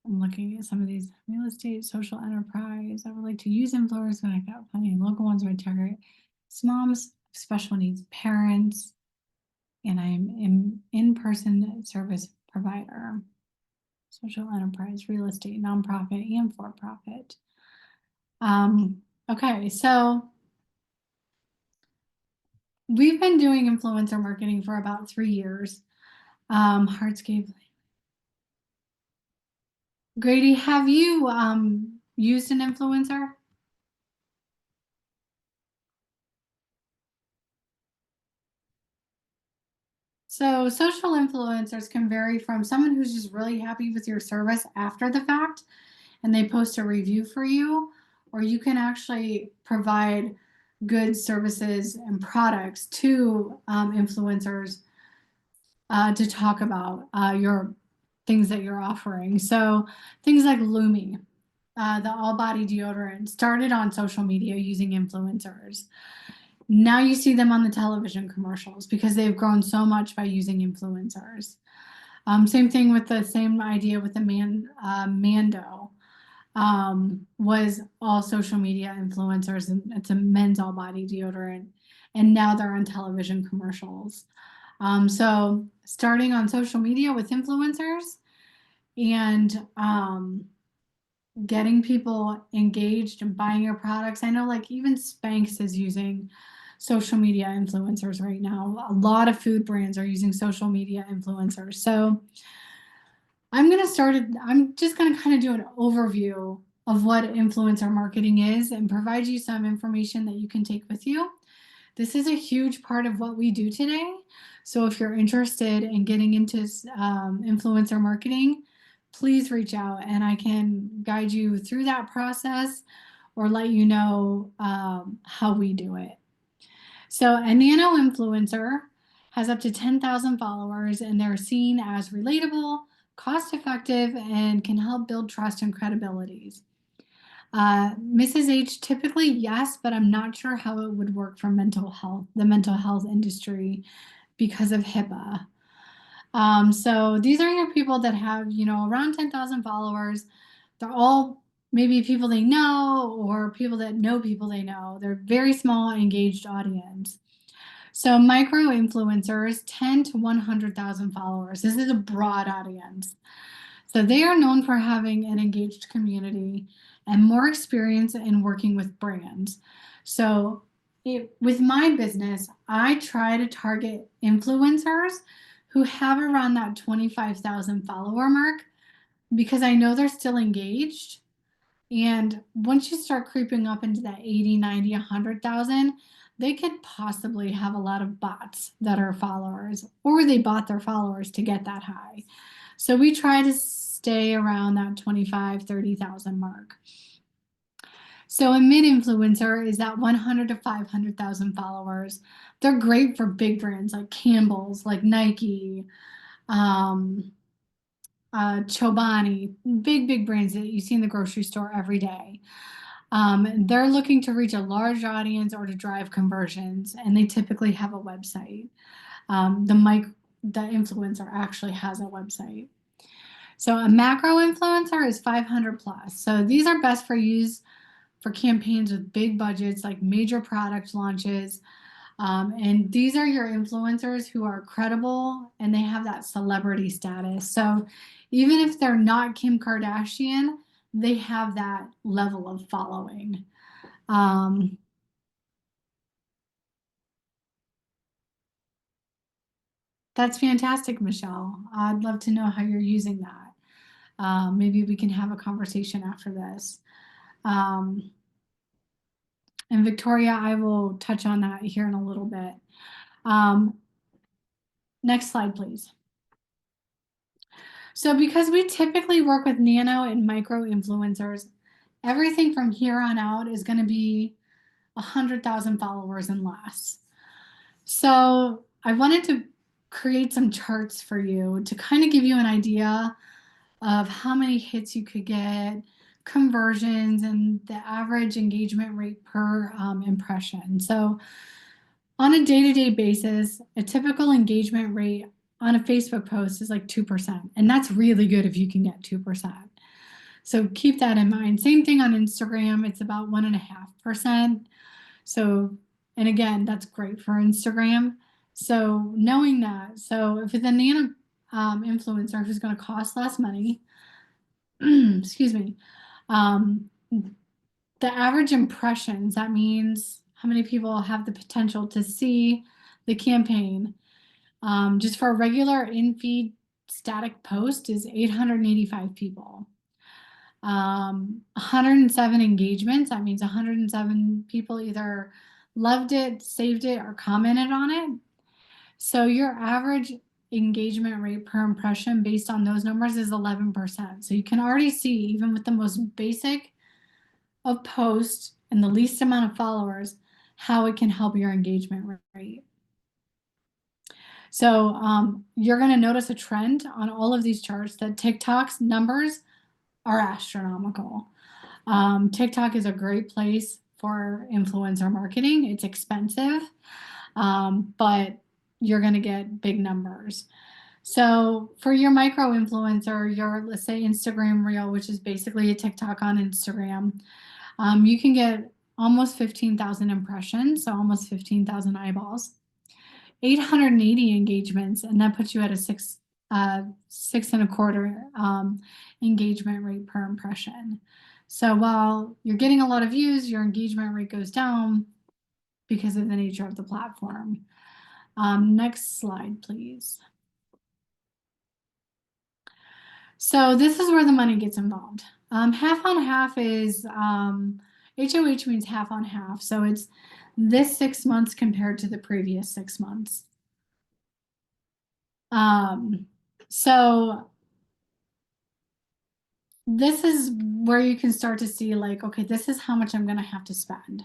looking at some of these: real estate, social enterprise. I would like to use influencers when I got plenty of local ones. My target moms, special needs parents, and I'm an in-person service provider. Social enterprise, real estate, nonprofit, and for-profit. Okay, so we've been doing influencer marketing for about 3 years. Hardscape. Grady, have you used an influencer? So social influencers can vary from someone who's just really happy with your service after the fact and they post a review for you, or you can actually provide goods, services, and products to influencers to talk about your things that you're offering. So things like Lumi, the all body deodorant, started on social media using influencers. Now you see them on the television commercials because they've grown so much by using influencers. Same thing with the same idea with the Mando. Was all social media influencers, and it's a men's all body deodorant, and now they're on television commercials. So starting on social media with influencers and getting people engaged and buying your products. I know like even Spanx is using social media influencers right now. A lot of food brands are using social media influencers. So I'm just gonna kind of do an overview of what influencer marketing is and provide you some information that you can take with you. This is a huge part of what we do today. So if you're interested in getting into influencer marketing, please reach out and I can guide you through that process or let you know how we do it. So a nano influencer has up to 10,000 followers and they're seen as relatable, cost effective, and can help build trust and credibilities. Mrs. H, typically yes, but I'm not sure how it would work for mental health, the mental health industry, because of HIPAA. So these are your people that have, around 10,000 followers. They're all maybe people they know or people that know people they know. They're very small, engaged audience. So micro influencers, 10 to 100,000 followers. This is a broad audience. So they are known for having an engaged community and more experience in working with brands. So with my business, I try to target influencers who have around that 25,000 follower mark because I know they're still engaged. And once you start creeping up into that 80, 90, 100,000, they could possibly have a lot of bots that are followers, or they bought their followers to get that high. So we try to stay around that 25, 30,000 mark. So a mid influencer is that 100 to 500,000 followers. They're great for big brands like Campbell's, like Nike, Chobani, big brands that you see in the grocery store every day. They're looking to reach a large audience or to drive conversions, and they typically have a website. The influencer actually has a website. So a macro influencer is 500 plus. So these are best for use for campaigns with big budgets like major product launches. And these are your influencers who are credible and they have that celebrity status. So even if they're not Kim Kardashian, they have that level of following. That's fantastic, Michelle. I'd love to know how you're using that. Maybe we can have a conversation after this. And Victoria, I will touch on that here in a little bit. Next slide, please. So because we typically work with nano and micro influencers, Everything from here on out is going to be 100,000 followers and less. So I wanted to create some charts for you to kind of give you an idea of how many hits you could get, conversions, and the average engagement rate per impression. So on a day-to-day basis, a typical engagement rate on a Facebook post is like 2%. And that's really good if you can get 2%. So keep that in mind. Same thing on Instagram, it's about 1.5%. So, and again, that's great for Instagram. So knowing that, so if it's a nano influencer who's going to cost less money, excuse me, the average impressions, that means how many people have the potential to see the campaign. Just for a regular in-feed static post is 885 people. 107 engagements, that means 107 people either loved it, saved it, or commented on it. So your average engagement rate per impression based on those numbers is 11%. So you can already see, even with the most basic of posts and the least amount of followers, how it can help your engagement rate. So you're going to notice a trend on all of these charts that TikTok's numbers are astronomical. TikTok is a great place for influencer marketing. It's expensive, but you're going to get big numbers. So for your micro influencer, your, let's say, Instagram Reel, which is basically a TikTok on Instagram, you can get almost 15,000 impressions, so almost 15,000 eyeballs, 880 engagements, and that puts you at a 6.25 engagement rate per impression. So while you're getting a lot of views, your engagement rate goes down because of the nature of the platform. Next slide, please. So this is where the money gets involved. Half on half is, HOH means half on half. So it's this 6 months compared to the previous 6 months. So this is where you can start to see, like, okay, this is how much I'm going to have to spend.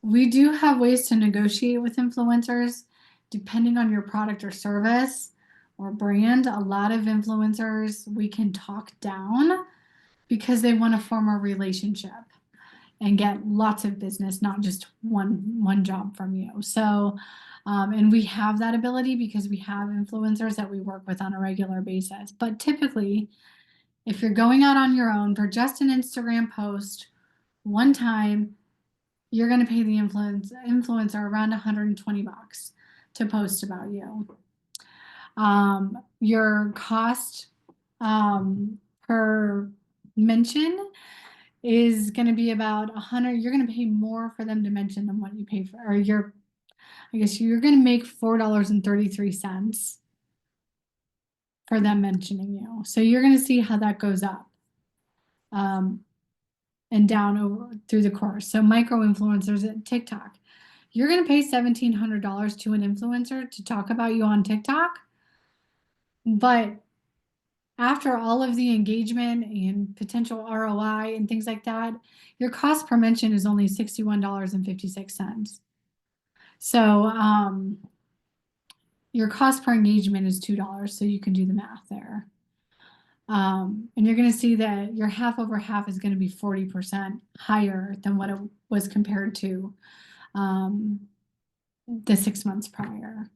We do have ways to negotiate with influencers depending on your product or service or brand. A lot of influencers we can talk down because they want to form a relationship and get lots of business, not just one job from you. So, and we have that ability because we have influencers that we work with on a regular basis. But typically, if you're going out on your own for just an Instagram post one time, you're going to pay the influencer around 120 bucks to post about you. Your cost per mention is going to be about 100. You're going to pay more for them to mention than what you pay for, or I guess you're going to make $4.33 for them mentioning you. So you're going to see how that goes up and down over through the course. So micro influencers at TikTok, you're going to pay $1,700 to an influencer to talk about you on TikTok. But after all of the engagement and potential ROI and things like that, your cost per mention is only $61.56. So your cost per engagement is $2, so you can do the math there. And you're going to see that your half over half is going to be 40% higher than what it was compared to the 6 months prior.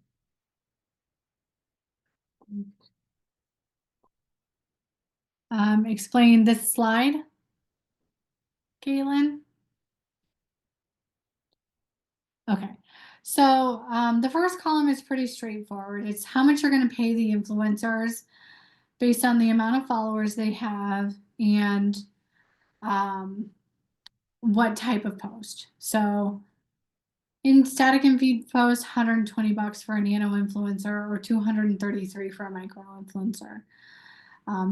Explain this slide, Caitlin. Okay, so the first column is pretty straightforward. It's how much you're going to pay the influencers based on the amount of followers they have and what type of post. So in static and feed posts, 120 bucks for a nano influencer or 233 for a micro influencer.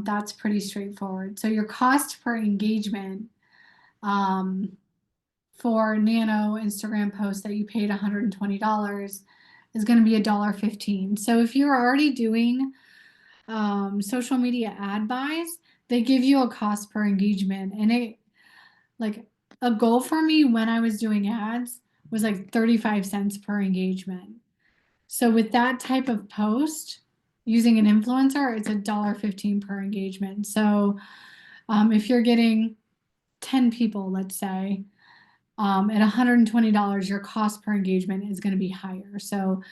That's pretty straightforward. So your cost per engagement for nano Instagram posts that you paid $120 is going to be $1.15. So if you're already doing social media ad buys, they give you a cost per engagement, and like a goal for me when I was doing ads was like 35 cents per engagement. So with that type of post using an influencer, it's $1.15 per engagement. So if you're getting 10 people, let's say, at $120, your cost per engagement is going to be higher. So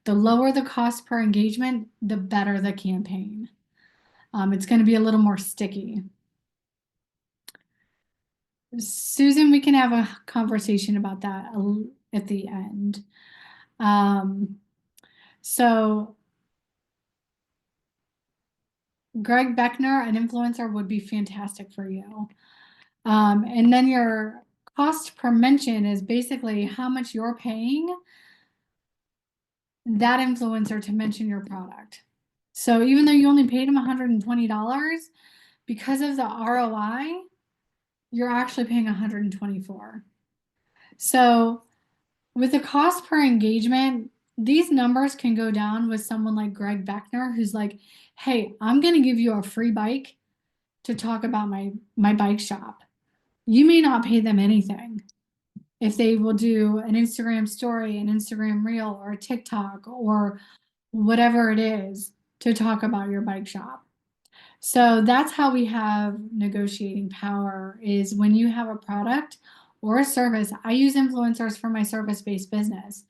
the lower the cost per engagement, the better the campaign. It's going to be a little more sticky. Susan, we can have a conversation about that at the end. So Greg Beckner, an influencer, would be fantastic for you. And then your cost per mention is basically how much you're paying that influencer to mention your product. So even though you only paid him $120, because of the ROI, you're actually paying $124. So with the cost per engagement, these numbers can go down with someone like Greg Beckner, who's like, hey, I'm going to give you a free bike to talk about my bike shop. You may not pay them anything if they will do an Instagram story, an Instagram reel, or a TikTok, or whatever it is to talk about your bike shop. So that's how we have negotiating power, is when you have a product or a service. I use influencers for my service-based business.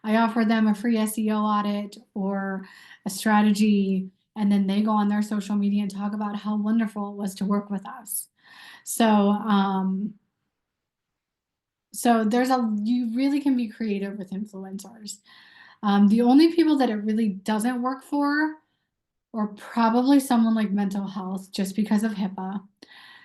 I offer them a free SEO audit or a strategy, and then they go on their social media and talk about how wonderful it was to work with us. So, you really can be creative with influencers. The only people that it really doesn't work for, or probably someone like mental health, just because of HIPAA,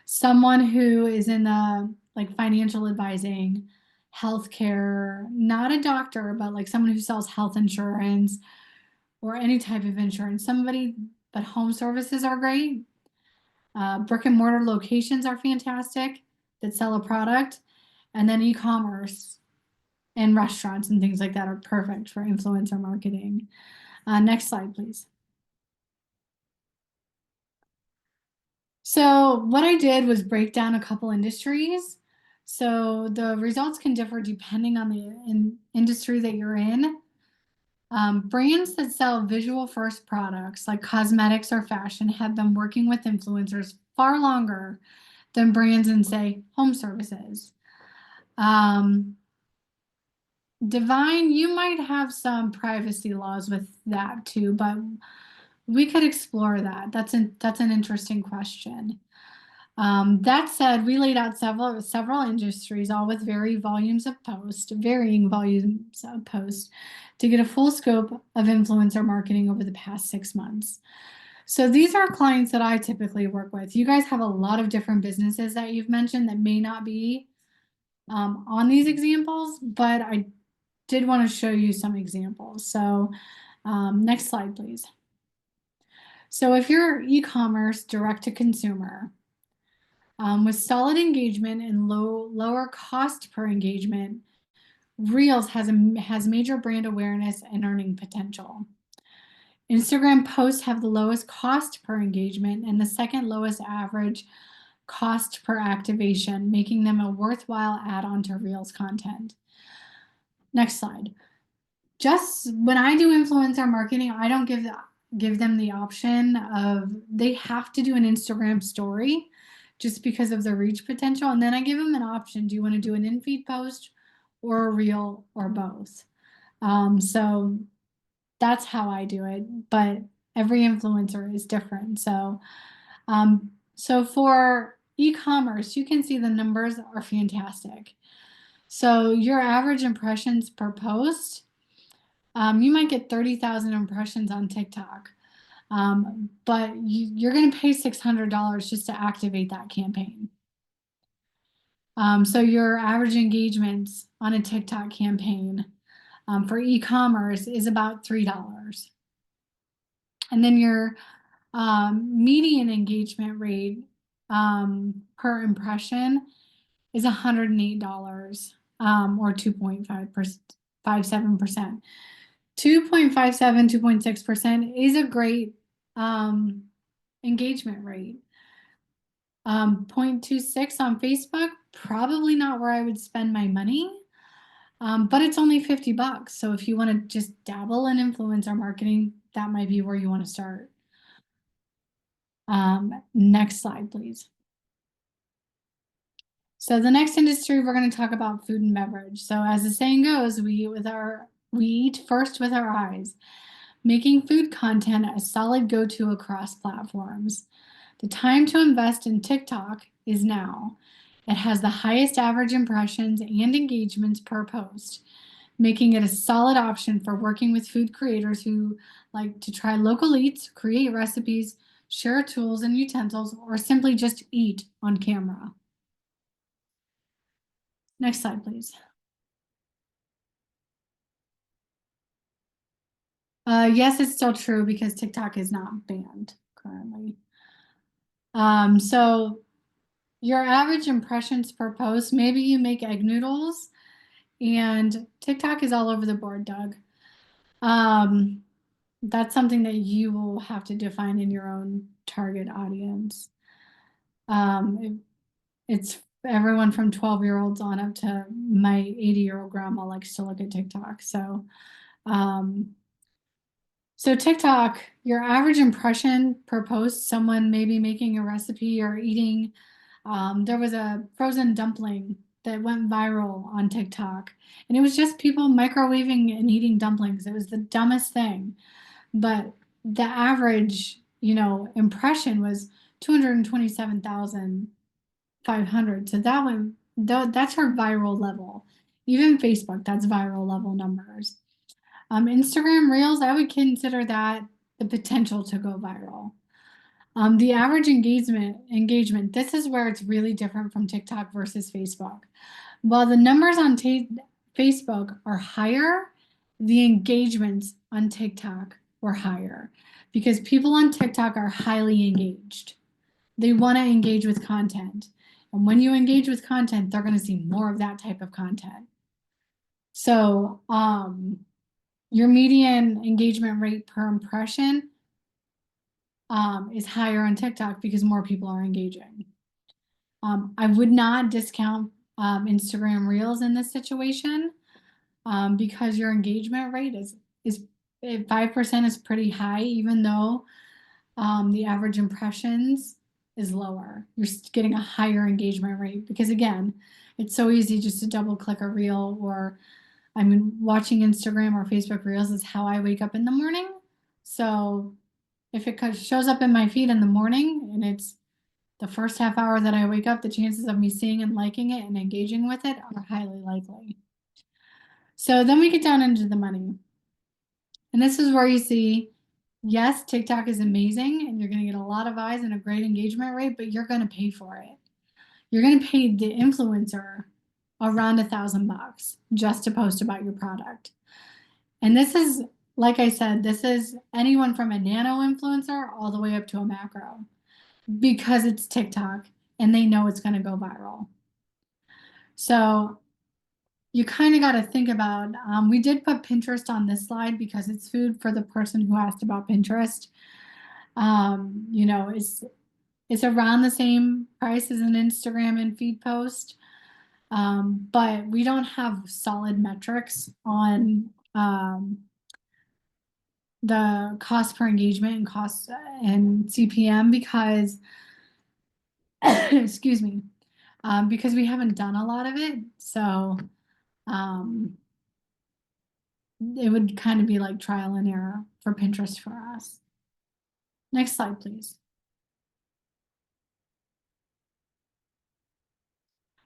someone who is in the like financial advising, healthcare, not a doctor, but like someone who sells health insurance or any type of insurance, but home services are great. Brick and mortar locations are fantastic that sell a product. And then e-commerce and restaurants and things like that are perfect for influencer marketing. Next slide, please. So what I did was break down a couple industries. So the results can differ depending on the industry that you're in. Brands that sell visual first products like cosmetics or fashion have been working with influencers far longer than brands in, say, home services. Divine, you might have some privacy laws with that too, but we could explore that. That's an interesting question. That said, we laid out several industries, all with varying volumes of post to get a full scope of influencer marketing over the past 6 months. So these are clients that I typically work with. You guys have a lot of different businesses that you've mentioned that may not be on these examples, but I did want to show you some examples. So next slide, please. So if you're e-commerce direct to consumer, with solid engagement and lower cost per engagement, Reels has major brand awareness and earning potential. Instagram posts have the lowest cost per engagement and the second lowest average cost per activation, making them a worthwhile add-on to Reels content. Next slide. Just when I do influencer marketing, I don't give them the option of they have to do an Instagram story just because of the reach potential. And then I give them an option. Do you want to do an in-feed post or a reel or both? So that's how I do it, but every influencer is different. So, so for e-commerce, you can see the numbers are fantastic. So your average impressions per post, you might get 30,000 impressions on TikTok, but you're going to pay $600 just to activate that campaign. So your average engagements on a TikTok campaign for e-commerce is about $3. And then your median engagement rate per impression is $108 or 2.57%. 2.57, 2.6% is a great engagement rate. 0.26 on Facebook, probably not where I would spend my money. But it's only $50. So if you want to just dabble in influencer marketing, that might be where you want to start. Next slide, please. So the next industry, we're going to talk about food and beverage. So as the saying goes, we eat first with our eyes, making food content a solid go-to across platforms. The time to invest in TikTok is now. It has the highest average impressions and engagements per post, making it a solid option for working with food creators who like to try local eats, create recipes, share tools and utensils, or simply just eat on camera. Next slide, please. Yes, it's still true because TikTok is not banned currently. So your average impressions per post, maybe you make egg noodles and TikTok is all over the board, Doug. That's something that you will have to define in your own target audience. It's everyone from 12-year-olds on up to my 80-year-old grandma likes to look at TikTok. So TikTok, your average impression per post, someone maybe making a recipe or eating. There was a frozen dumpling that went viral on TikTok, and it was just people microwaving and eating dumplings. It was the dumbest thing, but the average, impression was 227,500. So that one, that's her viral level. Even Facebook, that's viral level numbers. Instagram Reels, I would consider that the potential to go viral. The average engagement, this is where it's really different from TikTok versus Facebook. While the numbers on Facebook are higher, the engagements on TikTok were higher because people on TikTok are highly engaged. They want to engage with content. And when you engage with content, they're going to see more of that type of content. So, your median engagement rate per impression is higher on TikTok because more people are engaging. I would not discount Instagram Reels in this situation because your engagement rate is 5% is pretty high, even though the average impressions is lower. You're getting a higher engagement rate because, again, it's so easy just to double click a reel, or watching Instagram or Facebook Reels is how I wake up in the morning. So if it shows up in my feed in the morning and it's the first half hour that I wake up, the chances of me seeing and liking it and engaging with it are highly likely. So then we get down into the money. And this is where you see, yes, TikTok is amazing and you're going to get a lot of eyes and a great engagement rate, but you're going to pay for it. You're going to pay the influencer around $1,000 just to post about your product. And this is, like I said, this is anyone from a nano influencer all the way up to a macro, because it's TikTok and they know it's going to go viral. So you kind of got to think about, we did put Pinterest on this slide because it's food for the person who asked about Pinterest. It's around the same price as an Instagram and feed post. But we don't have solid metrics on the cost per engagement and cost and CPM because, excuse me, because we haven't done a lot of it. So it would kind of be like trial and error for Pinterest for us. Next slide, please.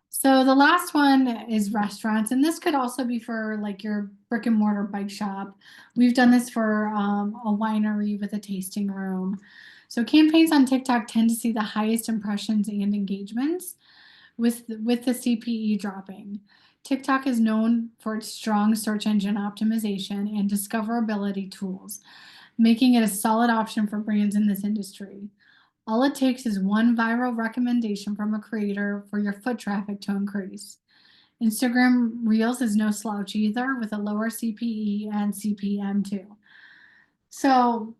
So the last one is restaurants, and this could also be for like your brick and mortar bike shop. We've done this for a winery with a tasting room. So campaigns on TikTok tend to see the highest impressions and engagements with the CPE dropping. TikTok is known for its strong search engine optimization and discoverability tools, making it a solid option for brands in this industry. All it takes is one viral recommendation from a creator for your foot traffic to increase. Instagram Reels is no slouch either, with a lower CPE and CPM too. So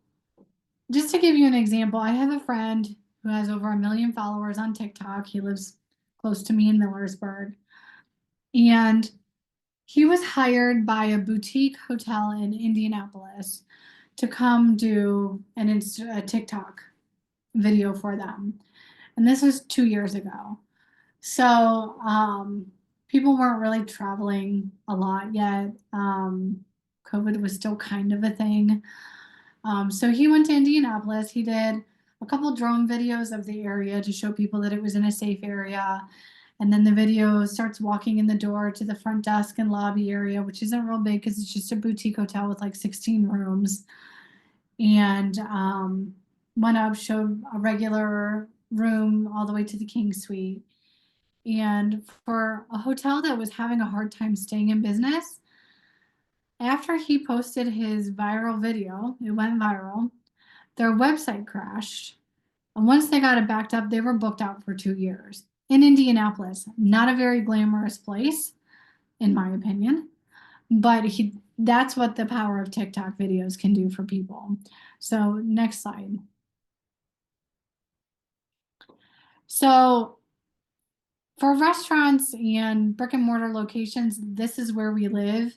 just to give you an example, I have a friend who has over 1 million followers on TikTok. He lives close to me in Millersburg. And he was hired by a boutique hotel in Indianapolis to come do a TikTok video for them. And this was 2 years ago. So people weren't really traveling a lot yet. COVID was still kind of a thing. So he went to Indianapolis. He did a couple drone videos of the area to show people that it was in a safe area. And then the video starts walking in the door to the front desk and lobby area, which isn't real big because it's just a boutique hotel with like 16 rooms. And went up, showed a regular room all the way to the king suite. And for a hotel that was having a hard time staying in business, after he posted his viral video, it went viral, their website crashed. And once they got it backed up, they were booked out for 2 years in Indianapolis. Not a very glamorous place, in my opinion, but that's what the power of TikTok videos can do for people. So next slide. So for restaurants and brick and mortar locations, this is where we live.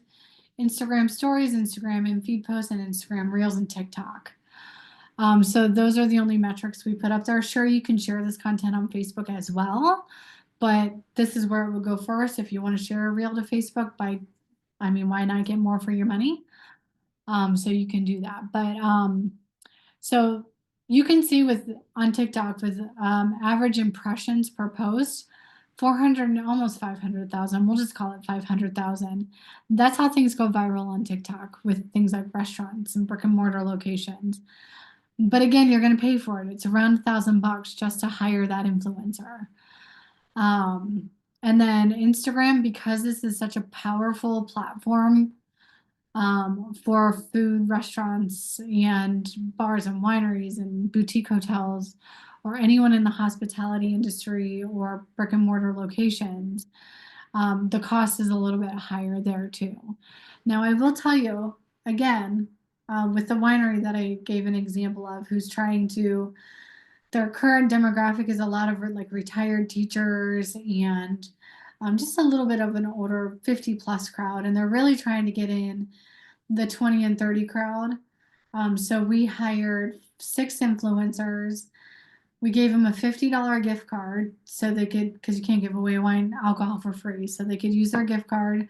Instagram stories, Instagram and feed posts, and Instagram reels and TikTok. So those are the only metrics we put up there. Sure, you can share this content on Facebook as well, but this is where it will go first. If you want to share a reel to Facebook, why not get more for your money? So you can do that. But so you can see on TikTok with average impressions per post, 400, almost 500,000. We'll just call it 500,000. That's how things go viral on TikTok with things like restaurants and brick and mortar locations. But again, you're going to pay for it. It's around $1,000 just to hire that influencer. And then Instagram, because this is such a powerful platform for food restaurants and bars and wineries and boutique hotels, or anyone in the hospitality industry or brick and mortar locations, the cost is a little bit higher there too. Now, I will tell you, again, with the winery that I gave an example of, who's trying to, their current demographic is a lot of like retired teachers and just a little bit of an older 50+ crowd, and they're really trying to get in the 20 and 30 crowd. So we hired 6 influencers. We gave them a $50 gift card so they could, because you can't give away alcohol for free, so they could use their gift card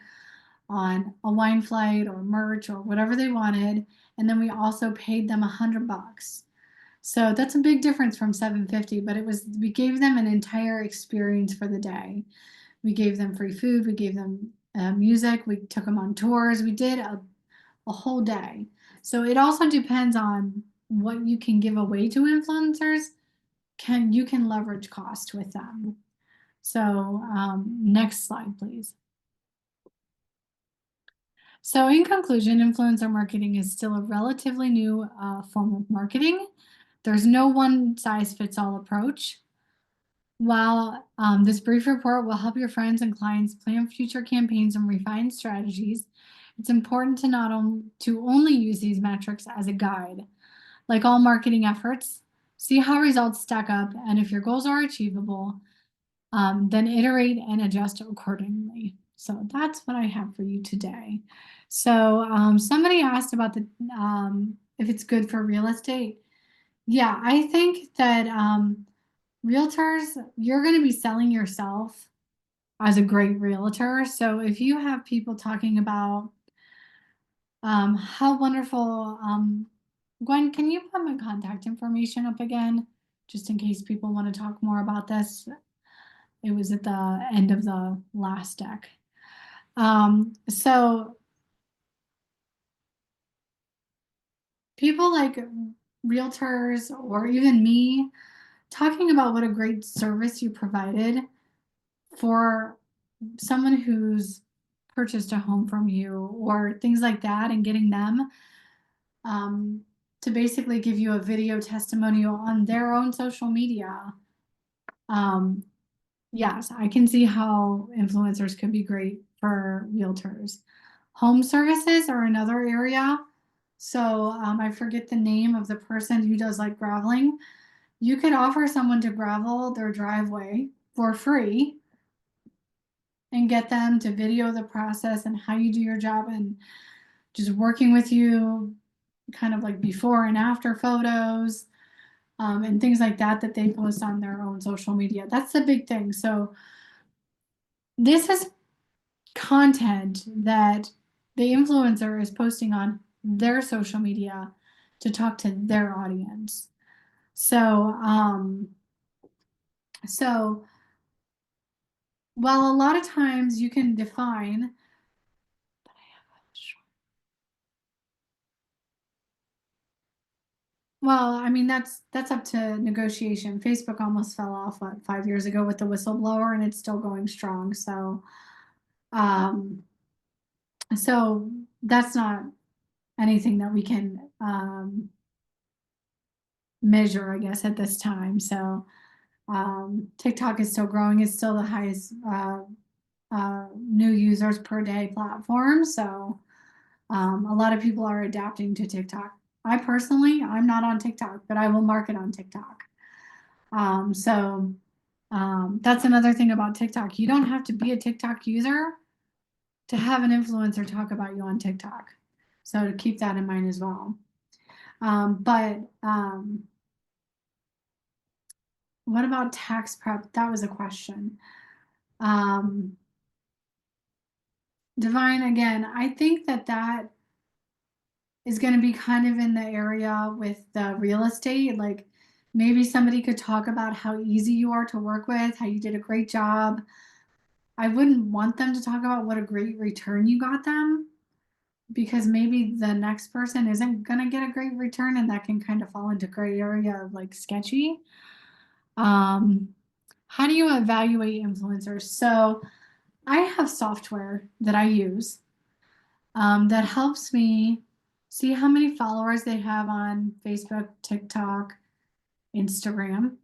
on a wine flight or merch or whatever they wanted. And then we also paid them $100. So that's a big difference from $750, but we gave them an entire experience for the day. We gave them free food, we gave them music, we took them on tours, we did a whole day. So it also depends on what you can give away to influencers. You can leverage cost with them. So next slide, please. So in conclusion, influencer marketing is still a relatively new form of marketing. There's no one size fits all approach. While this brief report will help your friends and clients plan future campaigns and refine strategies, it's important to only use these metrics as a guide. Like all marketing efforts, see how results stack up, and if your goals are achievable, then iterate and adjust accordingly. So that's what I have for you today. So somebody asked about if it's good for real estate. Yeah, I think that realtors, you're going to be selling yourself as a great realtor. So if you have people talking about how wonderful, Gwen, can you put my contact information up again, just in case people want to talk more about this? It was at the end of the last deck. So people like realtors or even me talking about what a great service you provided for someone who's purchased a home from you or things like that, and getting them to basically give you a video testimonial on their own social media. Yes, I can see how influencers could be great for realtors. Home services are another area. So I forget the name of the person who does like graveling. You could offer someone to gravel their driveway for free, and get them to video the process and how you do your job, and just working with you kind of like before and after photos, and things like that that they post on their own social media. That's the big thing. So this is content that the influencer is posting on their social media to talk to their audience. So while a lot of times you can define, well, I mean, that's up to negotiation. Facebook almost fell off, what, 5 years ago with the whistleblower, and it's still going strong. Um, so that's not anything that we can measure, I guess, at this time. So TikTok is still growing. It's still the highest new users per day platform. So a lot of people are adapting to TikTok. I personally, I'm not on TikTok, but I will market on TikTok. That's another thing about TikTok. You don't have to be a TikTok user to have an influencer talk about you on TikTok. So to keep that in mind as well. What about tax prep? That was a question. Divine, again, I think that is going to be kind of in the area with the real estate. Like maybe somebody could talk about how easy you are to work with, how you did a great job. I wouldn't want them to talk about what a great return you got them, because maybe the next person isn't going to get a great return, and that can kind of fall into gray area of like sketchy. How do you evaluate influencers? So I have software that I use that helps me see how many followers they have on Facebook, TikTok, Instagram.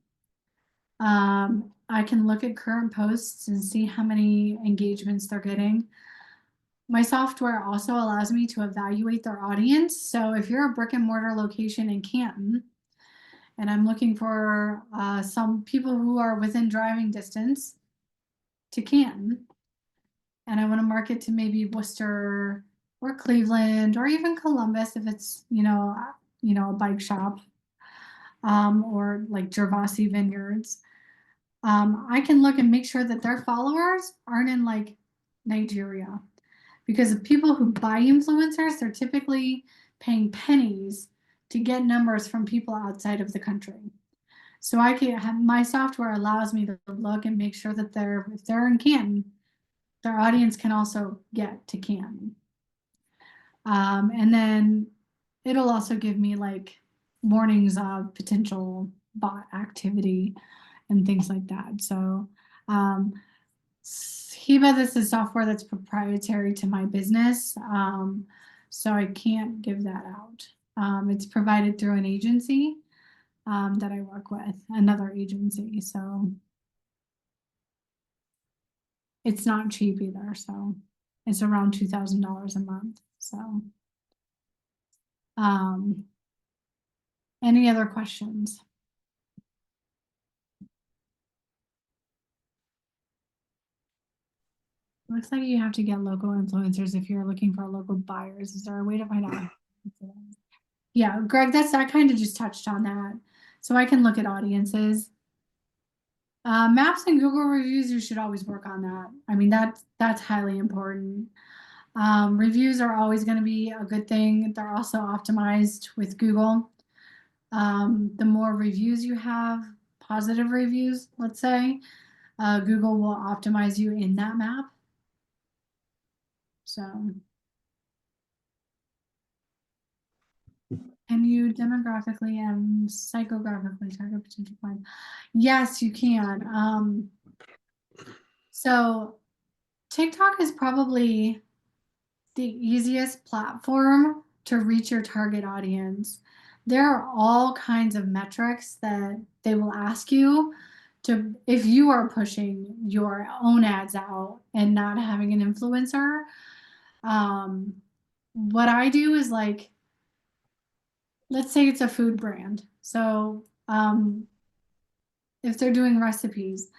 I can look at current posts and see how many engagements they're getting. My software also allows me to evaluate their audience. So if you're a brick and mortar location in Canton, and I'm looking for some people who are within driving distance to Canton, and I want to market to maybe Worcester or Cleveland or even Columbus if it's a bike shop, or like Gervasi Vineyards. I can look and make sure that their followers aren't in like Nigeria, because the people who buy influencers, they're typically paying pennies to get numbers from people outside of the country. So I can have, my software allows me to look and make sure that if they're in Canton, their audience can also get to Canton. And then it'll also give me like warnings of potential bot activity and things like that. So Hiba, this is software that's proprietary to my business. So I can't give that out. It's provided through an agency that I work with, another agency. So it's not cheap either. So it's around $2,000 a month. So any other questions? Looks like you have to get local influencers if you're looking for local buyers. Is there a way to find out? Yeah, Greg, I kind of just touched on that. So I can look at audiences. Maps and Google reviews, you should always work on that. I mean, that's highly important. Reviews are always going to be a good thing. They're also optimized with Google. The more reviews you have, positive reviews, let's say, Google will optimize you in that map. So, can you demographically and psychographically target potential clients? Yes, you can. So TikTok is probably the easiest platform to reach your target audience. There are all kinds of metrics that they will ask you to, if you are pushing your own ads out and not having an influencer. What I do is like, let's say it's a food brand. So if they're doing recipes,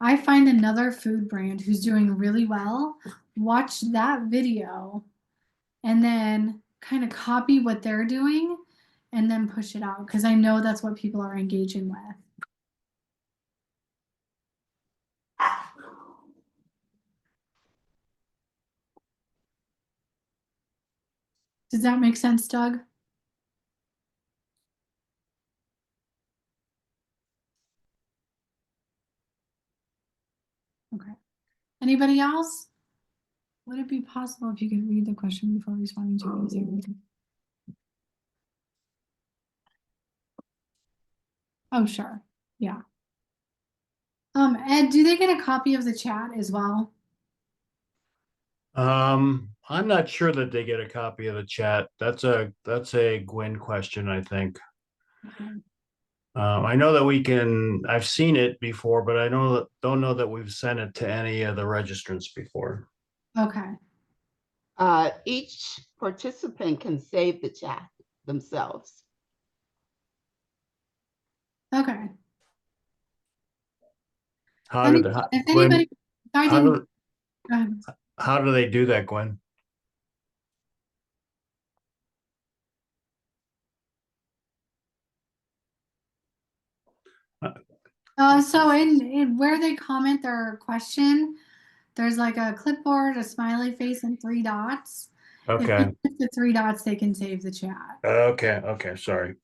I find another food brand who's doing really well, watch that video, and then kind of copy what they're doing and then push it out because I know that's what people are engaging with. Does that make sense, Doug? Okay. Anybody else? Would it be possible if you could read the question before responding to it? Oh, sure. Yeah. Ed, do they get a copy of the chat as well? I'm not sure that they get a copy of the chat. That's a Gwen question, I think. Okay. I know that I've seen it before, but I don't know that we've sent it to any of the registrants before. Okay. Each participant can save the chat themselves. Okay. How did, If Gwen, anybody, I how didn't, do, go ahead. how do they do that, Gwen? So in where they comment their question, there's like a clipboard, a smiley face, and 3 dots. If they Okay, click the 3 dots, they can save the chat. okay, sorry.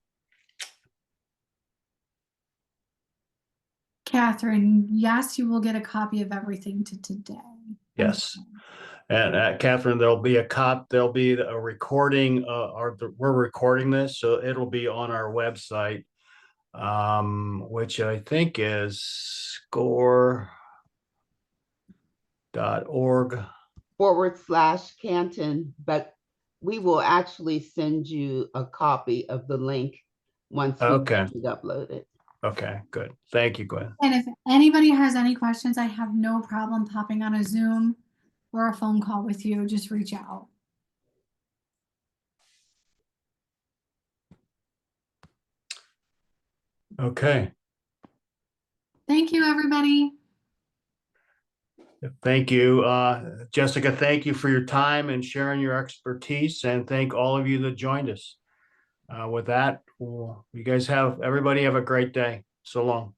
Catherine, yes, you will get a copy of everything to today. Yes. And Catherine, there'll be a recording, we're recording this, so it'll be on our website, which I think is score.org. /Canton, but we will actually send you a copy of the link once we Okay, upload it. okay, good. Thank you, Gwen. And if anybody has any questions, I have no problem popping on a Zoom or a phone call with you. Just reach out. Okay, Thank you, everybody. thank you. Jessica, thank you for your time and sharing your expertise, and thank all of you that joined us. With that, everybody have a great day. So long.